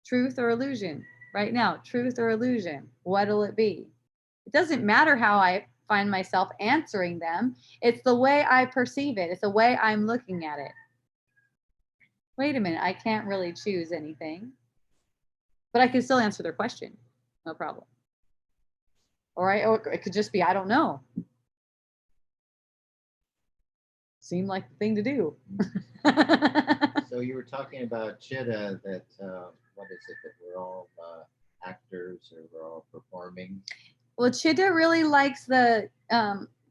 truth or illusion. Right now, truth or illusion. What'll it be? It doesn't matter how I find myself answering them. It's the way I perceive it. It's the way I'm looking at it. Wait a minute, I can't really choose anything, but I can still answer their question. No problem. Or it could just be, I don't know. Seemed like the thing to do. So you were talking about Chitta, that what is it, that we're all actors, or we're all performing? Well, Chitta really likes the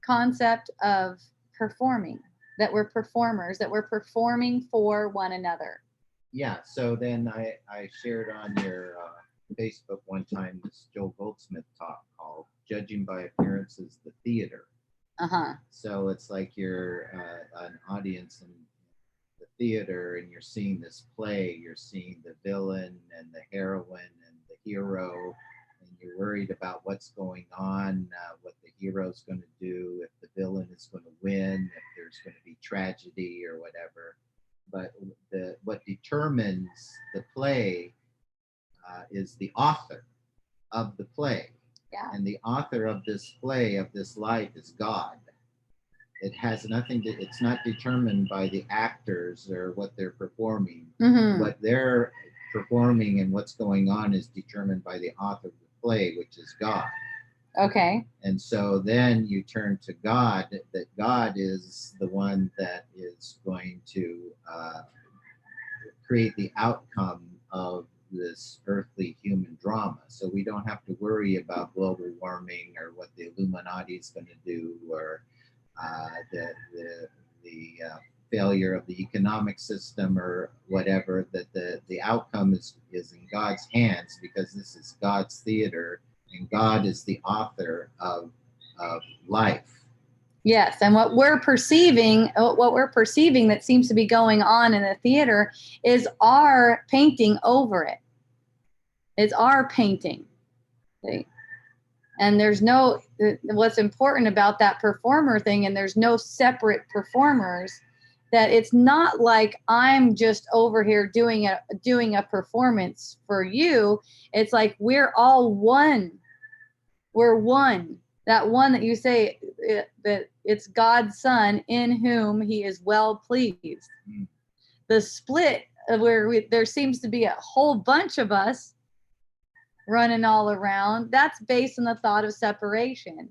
concept of performing, that we're performers, that we're performing for one another. Yeah, so then I shared on your Facebook one time this Joel Goldsmith talk called Judging by Appearances, the Theater. Uh-huh. So it's like you're an audience in the theater, and you're seeing this play. You're seeing the villain and the heroine and the hero, and you're worried about what's going on, what the hero's going to do, if the villain is going to win, if there's going to be tragedy or whatever. But what determines the play is the author of the play. Yeah. And the author of this play, of this life, is God. It has nothing to, it's not determined by the actors or what they're performing. Mm-hmm. What they're performing and what's going on is determined by the author of the play, which is God. Okay. And so then you turn to God, that God is the one that is going to create the outcome of this earthly human drama. So we don't have to worry about global warming or what the Illuminati is going to do, or the failure of the economic system or whatever. That the outcome is in God's hands, because this is God's theater, and God is the author of life. Yes, and what we're perceiving that seems to be going on in the theater is our painting over it. It's our painting. Okay? And there's no, what's important about that performer thing, and there's no separate performers, that it's not like I'm just over here doing a performance for you. It's like we're all one. We're one. That one that you say that it's God's Son in whom he is well pleased. Mm. The split where there seems to be a whole bunch of us running all around, that's based on the thought of separation.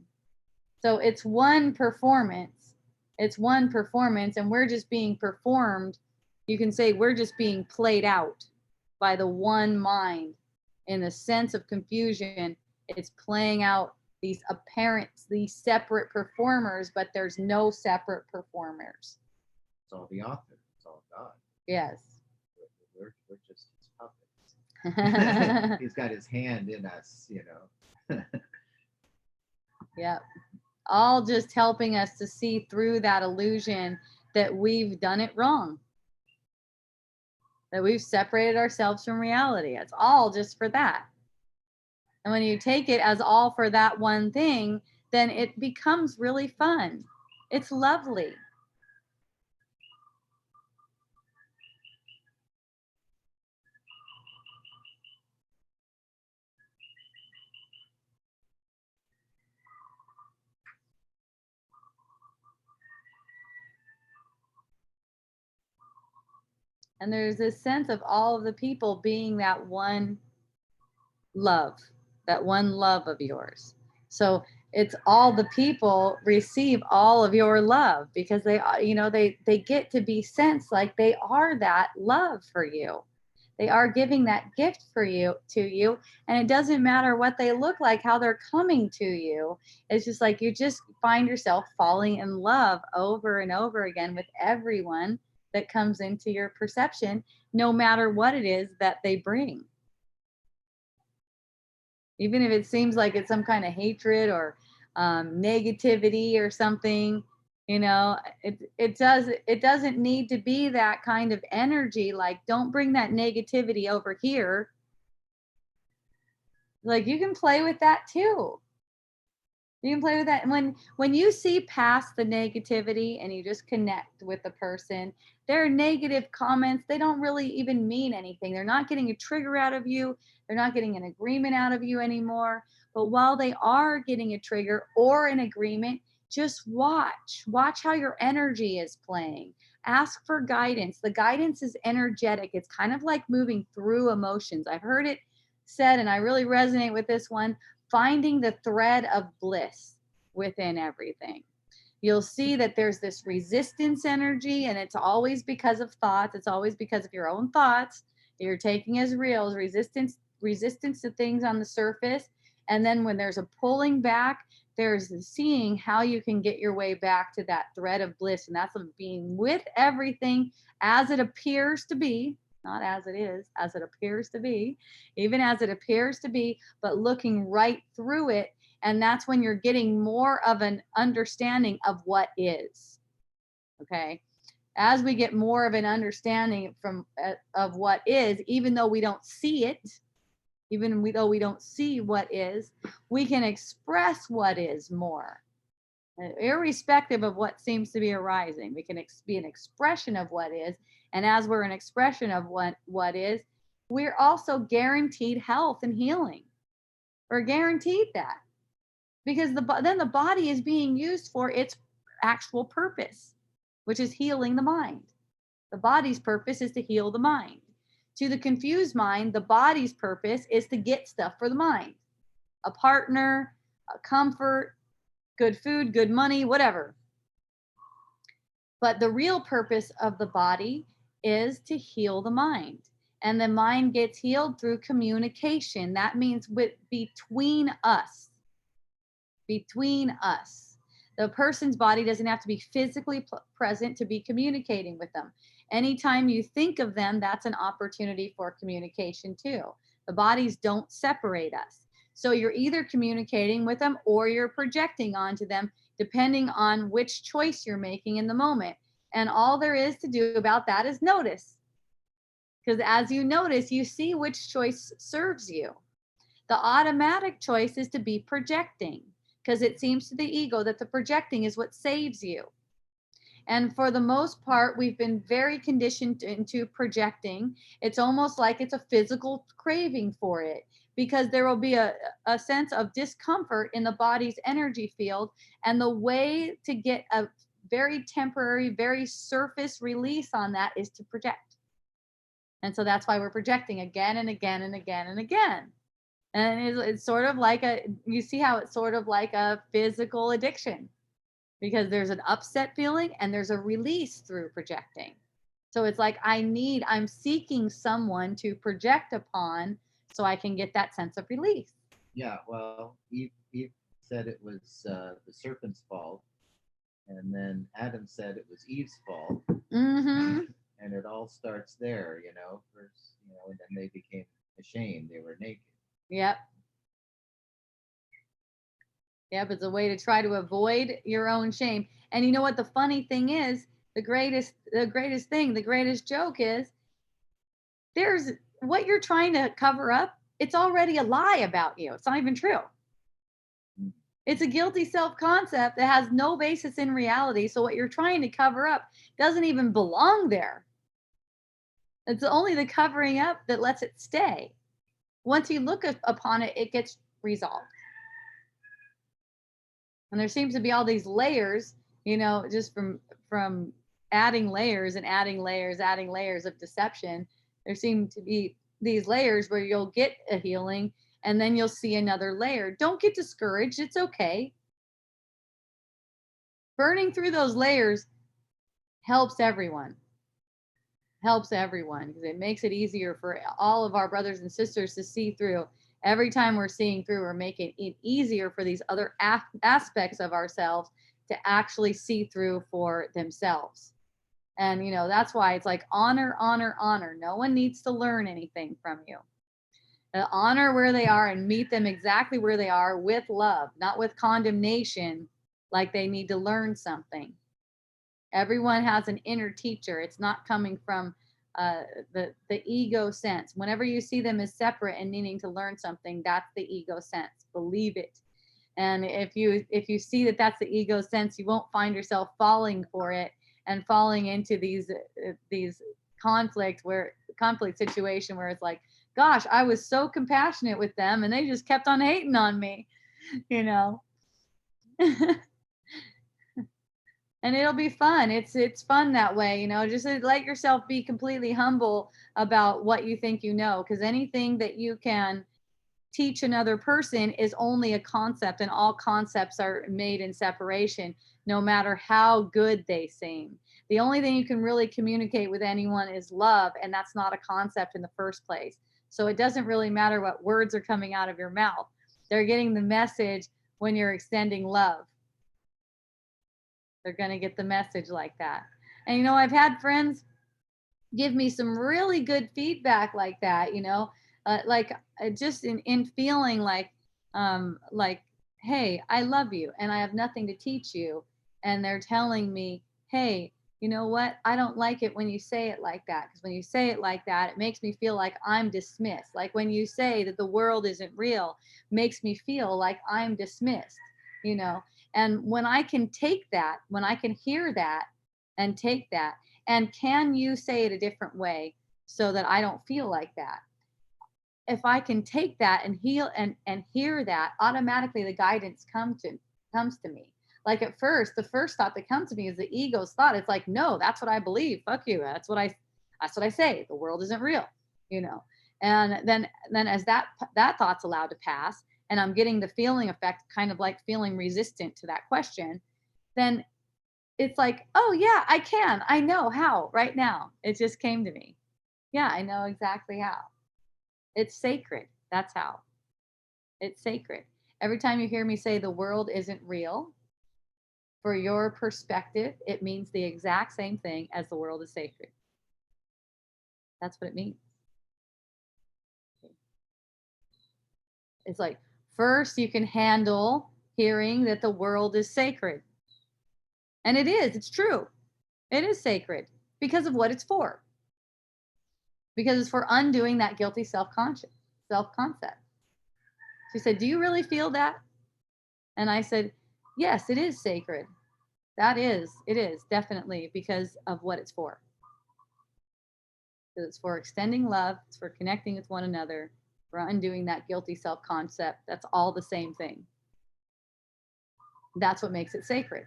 So it's one performance. It's one performance, and we're just being performed. You can say we're just being played out by the one mind. In the sense of confusion, it's playing out these separate performers, but there's no separate performers. It's all the author. It's all God. Yes. We're just his puppets. He's got his hand in us, you know. Yep. All just helping us to see through that illusion that we've done it wrong. That we've separated ourselves from reality. It's all just for that. And when you take it as all for that one thing, then it becomes really fun. It's lovely. And there's this sense of all of the people being that one love of yours. So it's all the people receive all of your love, because they get to be sensed like they are that love for you. They are giving that gift to you, and it doesn't matter what they look like, how they're coming to you. It's just like you just find yourself falling in love over and over again with everyone that comes into your perception, no matter what it is that they bring. Even if it seems like it's some kind of hatred or negativity or something, it doesn't need to be that kind of energy. Like, don't bring that negativity over here. Like, you can play with that too. You can play with that. And when you see past the negativity and you just connect with the person, their negative comments, they don't really even mean anything. They're not getting a trigger out of you. They're not getting an agreement out of you anymore. But while they are getting a trigger or an agreement, just watch how your energy is playing. Ask for guidance. The guidance is energetic. It's kind of like moving through emotions. I've heard it said, and I really resonate with this one, finding the thread of bliss within everything. You'll see that there's this resistance energy, and it's always because of thoughts. It's always because of your own thoughts. You're taking as real, resistance to things on the surface. And then when there's a pulling back, there's seeing how you can get your way back to that thread of bliss. And that's being with everything as it appears to be, not as it is, as it appears to be, even as it appears to be, but looking right through it. And that's when you're getting more of an understanding of what is. Okay. As we get more of an understanding of what is, even though we don't see it, though we don't see what is, we can express what is more. irrespective of what seems to be arising. We can be an expression of what is, and as we're an expression of what is, we're also guaranteed health and healing. We're guaranteed that, because then the body is being used for its actual purpose, which is healing the mind. The body's purpose is to heal the mind. To the confused mind, the body's purpose is to get stuff for the mind: a partner, a comfort, good food, good money, whatever. But the real purpose of the body is to heal the mind. And the mind gets healed through communication. That means between us. Between us. The person's body doesn't have to be physically present to be communicating with them. Anytime you think of them, that's an opportunity for communication too. The bodies don't separate us. So you're either communicating with them or you're projecting onto them, depending on which choice you're making in the moment. And all there is to do about that is notice. Because as you notice, you see which choice serves you. The automatic choice is to be projecting, because it seems to the ego that the projecting is what saves you. And for the most part, we've been very conditioned into projecting. It's almost like it's a physical craving for it, because there will be a sense of discomfort in the body's energy field. And the way to get a very temporary, very surface release on that is to project. And so that's why we're projecting again and again and again and again. And it's sort of like you see how it's sort of like a physical addiction, because there's an upset feeling and there's a release through projecting. So it's like I'm seeking someone to project upon so I can get that sense of release. Yeah, well, Eve said it was the serpent's fault, and then Adam said it was Eve's fault. Mm-hmm. And it all starts there, first, and then they became ashamed. They were naked. Yep. Yep, it's a way to try to avoid your own shame. And you know what the funny thing is? The greatest thing, the greatest joke is, there's what you're trying to cover up, it's already a lie about you. It's not even true. It's a guilty self-concept that has no basis in reality. So what you're trying to cover up doesn't even belong there. It's only the covering up that lets it stay. Once you look upon it, it gets resolved. And there seems to be all these layers, just from adding layers and adding layers of deception. There seem to be these layers where you'll get a healing and then you'll see another layer. Don't get discouraged. It's okay. Burning through those layers helps everyone. Helps everyone, because it makes it easier for all of our brothers and sisters to see through. Every time we're seeing through, we're making it easier for these other aspects of ourselves to actually see through for themselves. And, that's why it's like honor, honor, honor. No one needs to learn anything from you. Honor where they are and meet them exactly where they are, with love, not with condemnation, like they need to learn something. Everyone has an inner teacher. It's not coming from the ego sense. Whenever you see them as separate and needing to learn something, that's the ego sense. Believe it. And if you see that that's the ego sense, you won't find yourself falling for it and falling into these conflict situation where it's like, gosh, I was so compassionate with them and they just kept on hating on me, And it'll be fun. It's fun that way, just let yourself be completely humble about what you think because anything that you can teach another person is only a concept, and all concepts are made in separation, no matter how good they seem. The only thing you can really communicate with anyone is love, and that's not a concept in the first place. So it doesn't really matter what words are coming out of your mouth. They're getting the message when you're extending love. They're going to get the message like that. And, I've had friends give me some really good feedback like that, just in feeling like, hey, I love you and I have nothing to teach you. And they're telling me, hey, you know what? I don't like it when you say it like that, because when you say it like that, it makes me feel like I'm dismissed. Like when you say that the world isn't real, makes me feel like I'm dismissed, And when I can take that, when I can hear that and take that, and can you say it a different way so that I don't feel like that? If I can take that and heal and hear that, automatically the guidance comes to me. Like at first, the first thought that comes to me is the ego's thought. It's like, no, that's what I believe. Fuck you. That's what I say. The world isn't real, you know. And then as that thought's allowed to pass, and I'm getting the feeling effect, kind of like feeling resistant to that question, then it's like, oh yeah, I can. I know how right now. It just came to me. Yeah, I know exactly how. It's sacred. That's how. It's sacred. Every time you hear me say the world isn't real, for your perspective, it means the exact same thing as the world is sacred. That's what it means. It's like, first, you can handle hearing that the world is sacred. And it is, it's true. It is sacred because of what it's for. Because it's for undoing that guilty self-concept. She said, do you really feel that? And I said, yes, it is sacred. It is definitely because of what it's for. Because it's for extending love, it's for connecting with one another, for undoing that guilty self-concept. That's all the same thing. That's what makes it sacred.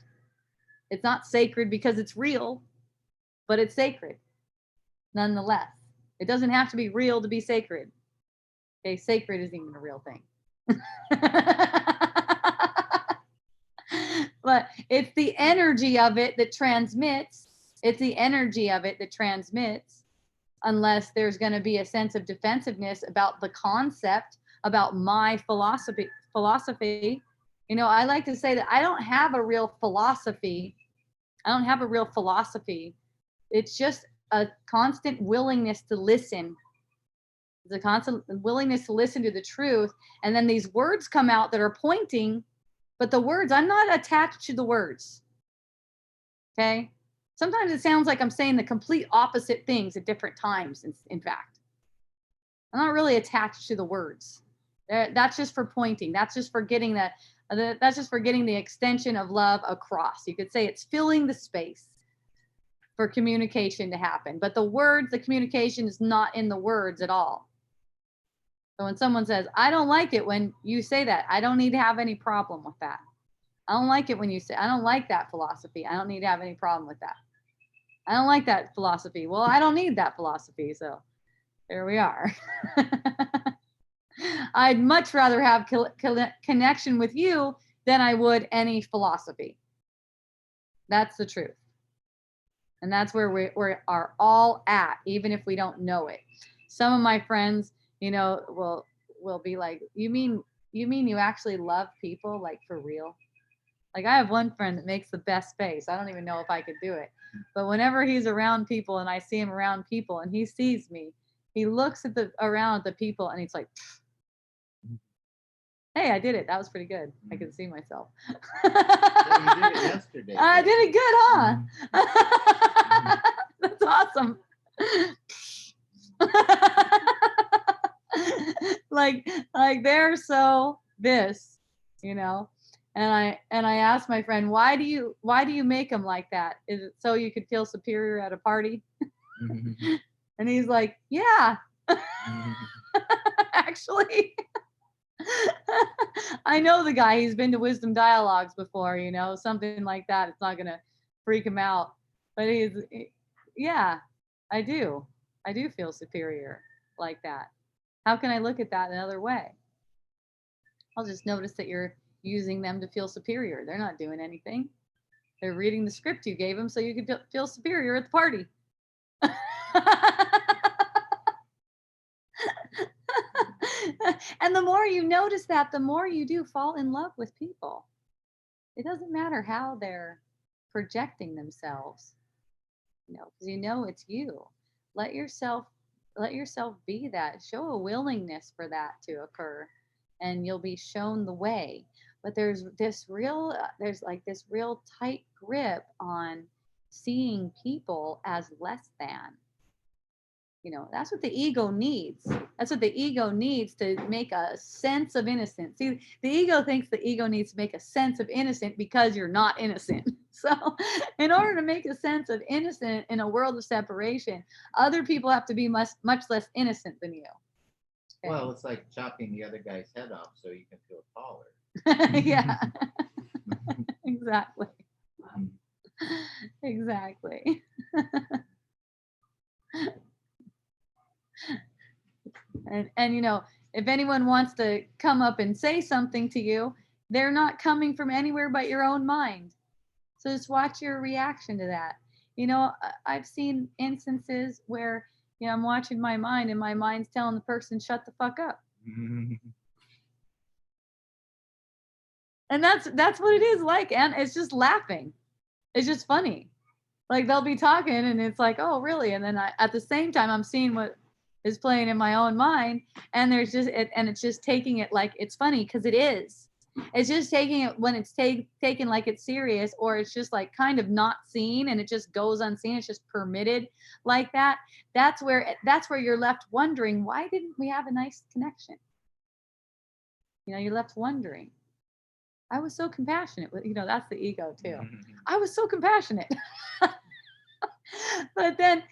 It's not sacred because it's real, but it's sacred nonetheless. It doesn't have to be real to be sacred. Okay, sacred isn't even a real thing. But it's the energy of it that transmits. It's the energy of it that transmits, unless there's going to be a sense of defensiveness about the concept, about my philosophy. You know, I like to say that I don't have a real philosophy. I don't have a real philosophy. It's just a constant willingness to listen. It's a constant willingness to listen to the truth. And then these words come out that are pointing, but the words, I'm not attached to the words. Okay. Sometimes it sounds like I'm saying the complete opposite things at different times. In fact, I'm not really attached to the words. That's just for pointing. That's just for getting that's just for getting the extension of love across. You could say it's filling the space for communication to happen. But the words, the communication is not in the words at all. So when someone says, I don't like it when you say that, I don't need to have any problem with that. I don't like it when you say, I don't like that philosophy. I don't need to have any problem with that. I don't like that philosophy. Well, I don't need that philosophy. So there we are. I'd much rather have connection with you than I would any philosophy. That's the truth. And that's where we are all at, even if we don't know it. Some of my friends, you know, will be like, you mean you actually love people, like for real? Like I have one friend that makes the best face. I don't even know if I could do it. But whenever he's around people and I see him around people and he sees me, he looks at around the people and he's like, hey, I did it. That was pretty good. I could see myself. Well, you did it yesterday. I did it good, huh? That's awesome. like they're so this, you know. And I asked my friend, why do you make them like that? Is it so you could feel superior at a party? And he's like, yeah. Actually, I know the guy. He's been to Wisdom Dialogues before, you know, something like that. It's not gonna freak him out. But yeah, I do feel superior like that. How can I look at that another way? I'll just notice that you're using them to feel superior. They're not doing anything. They're reading the script you gave them so you can feel superior at the party. And the more you notice that, the more you do fall in love with people. It doesn't matter how they're projecting themselves, you know, because you know it's you. Let yourself be that. Show a willingness for that to occur, and you'll be shown the way. But there's like this real tight grip on seeing people as less than. That's what the ego needs. That's what the ego needs to make a sense of innocence. See, the ego thinks the ego needs to make a sense of innocent because you're not innocent. So, in order to make a sense of innocent in a world of separation, other people have to be much, much less innocent than you. Okay? Well, it's like chopping the other guy's head off so you can feel taller. Yeah, exactly. Exactly. And if anyone wants to come up and say something to you, they're not coming from anywhere but your own mind. So just watch your reaction to that. I've seen instances where I'm watching my mind and my mind's telling the person shut the fuck up. And that's what it is like, and it's just laughing. It's just funny. Like they'll be talking and it's like, oh really? And then at the same time I'm seeing what is playing in my own mind, and it's just taking it like it's funny because it is. It's just taking it when it's taken like it's serious, or it's just like kind of not seen and it just goes unseen. It's just permitted like that. That's where you're left wondering, why didn't we have a nice connection? You're left wondering. I was so compassionate. That's the ego too. I was so compassionate. But then,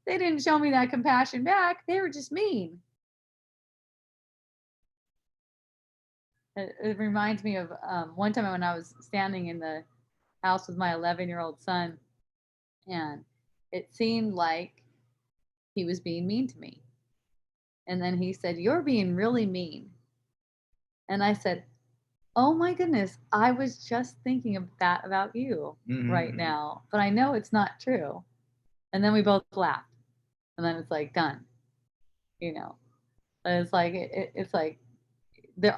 they didn't show me that compassion back. They were just mean. It reminds me of one time when I was standing in the house with my 11-year-old son, and it seemed like he was being mean to me. And then he said, "You're being really mean." And I said, "Oh my goodness, I was just thinking of that about you right now, but I know it's not true." And then we both laughed, and then it's like done. It's like it's like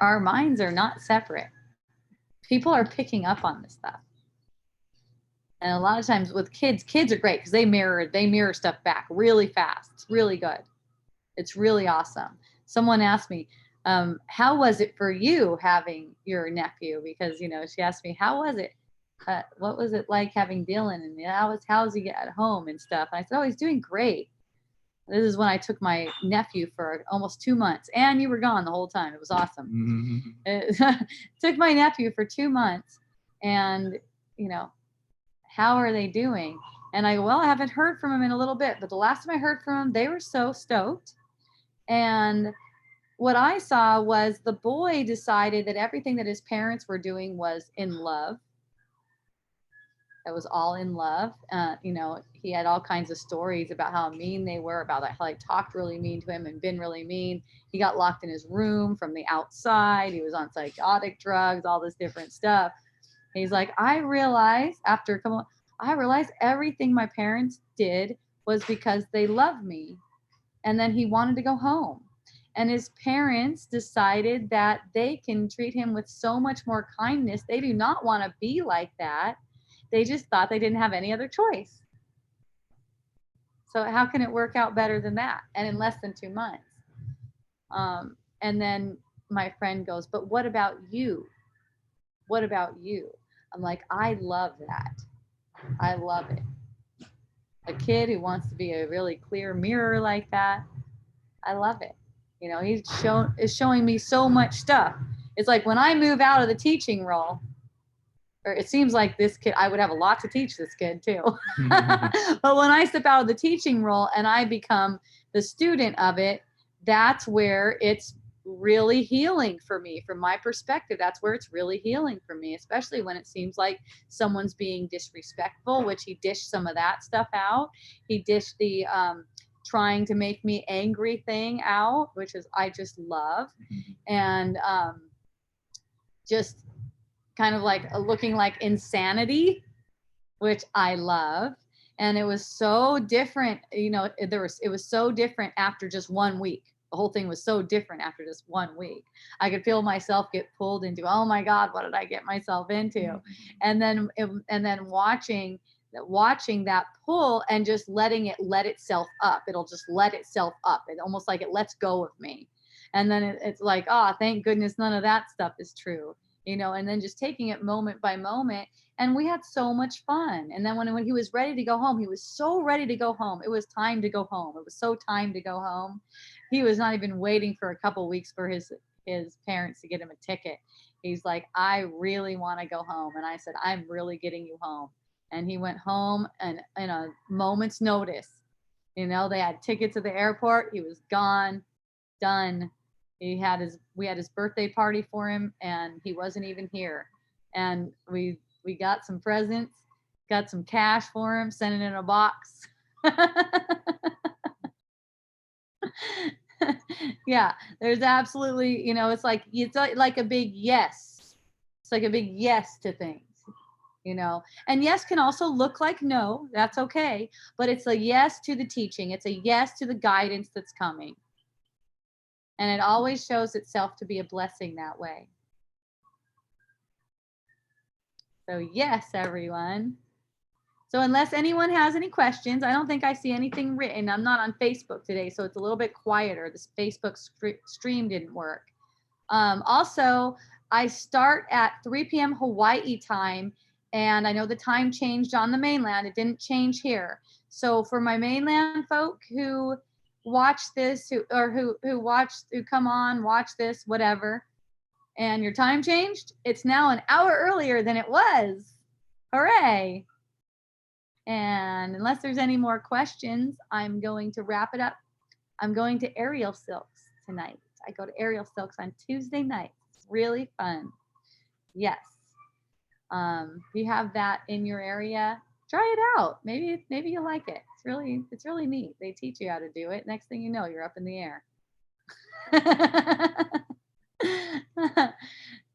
our minds are not separate. People are picking up on this stuff, and a lot of times with kids are great because they mirror stuff back really fast. It's really good. It's really awesome. Someone asked me, how was it for you having your nephew? Because she asked me, how was it? What was it like having Dylan, and how's he at home and stuff? And I said, oh, he's doing great. This is when I took my nephew for almost 2 months, and you were gone the whole time. It was awesome. Took my nephew for 2 months, and how are they doing? And I go, well, I haven't heard from him in a little bit, but the last time I heard from him, they were so stoked. And what I saw was the boy decided that everything that his parents were doing was in love. It was all in love. He had all kinds of stories about how mean they were, about how they talked really mean to him and been really mean. He got locked in his room from the outside. He was on psychotic drugs, all this different stuff. He's like, I realized everything my parents did was because they loved me. And then he wanted to go home. And his parents decided that they can treat him with so much more kindness. They do not want to be like that. They just thought they didn't have any other choice. So how can it work out better than that? And in less than 2 months. And then my friend goes, but what about you? What about you? I'm like, I love that. I love it. A kid who wants to be a really clear mirror like that, I love it. He's showing me so much stuff. It's like when I move out of the teaching role, or it seems like this kid, I would have a lot to teach this kid too. But when I step out of the teaching role and I become the student of it, that's where it's really healing for me. From my perspective, that's where it's really healing for me, especially when it seems like someone's being disrespectful, which he dished some of that stuff out. He dished the trying to make me angry thing out, which is I just love. And just kind of like looking like insanity, which I love. And it was so different, it was so different after just 1 week. The whole thing was so different after just 1 week. I could feel myself get pulled into, oh my God, what did I get myself into? And then watching that pull and just letting it let itself up. It'll just let itself up. It almost like it lets go of me. And then it's like, oh, thank goodness none of that stuff is true. and then just taking it moment by moment. And we had so much fun. And then when he was ready to go home, he was so ready to go home. It was time to go home. It was so time to go home. He was not even waiting for a couple weeks for his parents to get him a ticket. He's like, I really want to go home. And I said, I'm really getting you home. And he went home, and in a moment's notice, they had tickets to the airport. He was gone, done. We had his birthday party for him, and he wasn't even here. And we got some presents, got some cash for him, sent it in a box. Yeah, there's absolutely, it's like a big yes. It's like a big yes to things. And yes can also look like no. That's okay. But it's a yes to the teaching. It's a yes to the guidance that's coming. And it always shows itself to be a blessing that way. So yes, everyone. So unless anyone has any questions, I don't think I see anything written. I'm not on Facebook today, so it's a little bit quieter. This Facebook stream didn't work. Also, I start at 3 p.m. Hawaii time, and I know the time changed on the mainland. It didn't change here. So for my mainland folk who watch this, who come on, watch this, whatever, and your time changed, it's now an hour earlier than it was. Hooray! And unless there's any more questions, I'm going to wrap it up. I'm going to Aerial Silks tonight. I go to Aerial Silks on Tuesday nights. It's really fun. Yes. If you have that in your area, try it out. Maybe you'll like it. It's really neat. They teach you how to do it. Next thing you know, you're up in the air.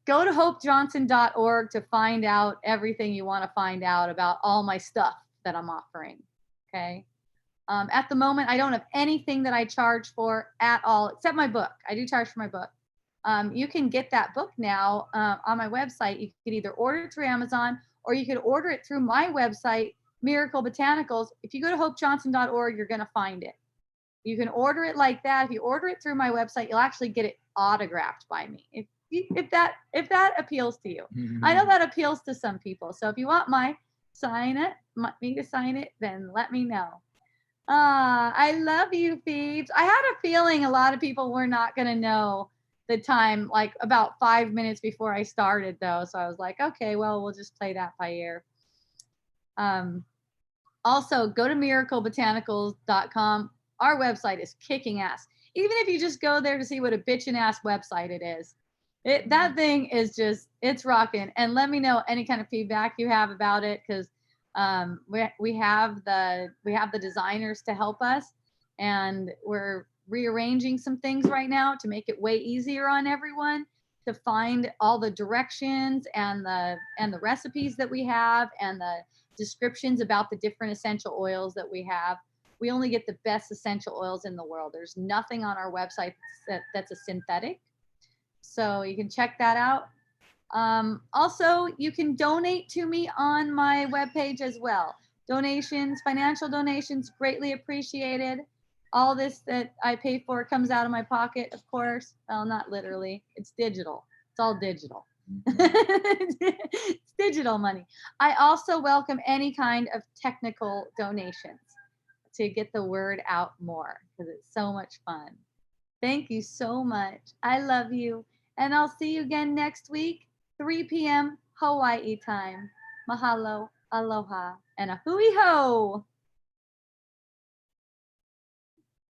Go to hopejohnson.org to find out everything you want to find out about all my stuff that I'm offering. Okay. At the moment, I don't have anything that I charge for at all, except my book. I do charge for my book. You can get that book now on my website. You could either order it through Amazon, or you could order it through my website, Miracle Botanicals. If you go to hopejohnson.org, you're going to find it. You can order it like that. If you order it through my website, you'll actually get it autographed by me. If that appeals to you. I know that appeals to some people. So if you want me to sign it, then let me know. I love you, Phoebes. I had a feeling a lot of people were not going to know the time, like about 5 minutes before I started, though. So I was like, okay, well, we'll just play that by ear. Also, go to miraclebotanicals.com. Our website is kicking ass. Even if you just go there to see what a bitchin' ass website it is. That thing is just, it's rocking. And let me know any kind of feedback you have about it, because we have the designers to help us, and we're rearranging some things right now to make it way easier on everyone to find all the directions and the recipes that we have and the descriptions about the different essential oils that we have. We only get the best essential oils in the world. There's nothing on our website that's a synthetic. So you can check that out. Also, you can donate to me on my webpage as well. Donations, financial donations, greatly appreciated. All this that I pay for comes out of my pocket, of course. Well, not literally. It's digital. It's all digital. It's digital money. I also welcome any kind of technical donations to get the word out more, because it's so much fun. Thank you so much. I love you. And I'll see you again next week, 3 p.m. Hawaii time. Mahalo, aloha, and a hui ho.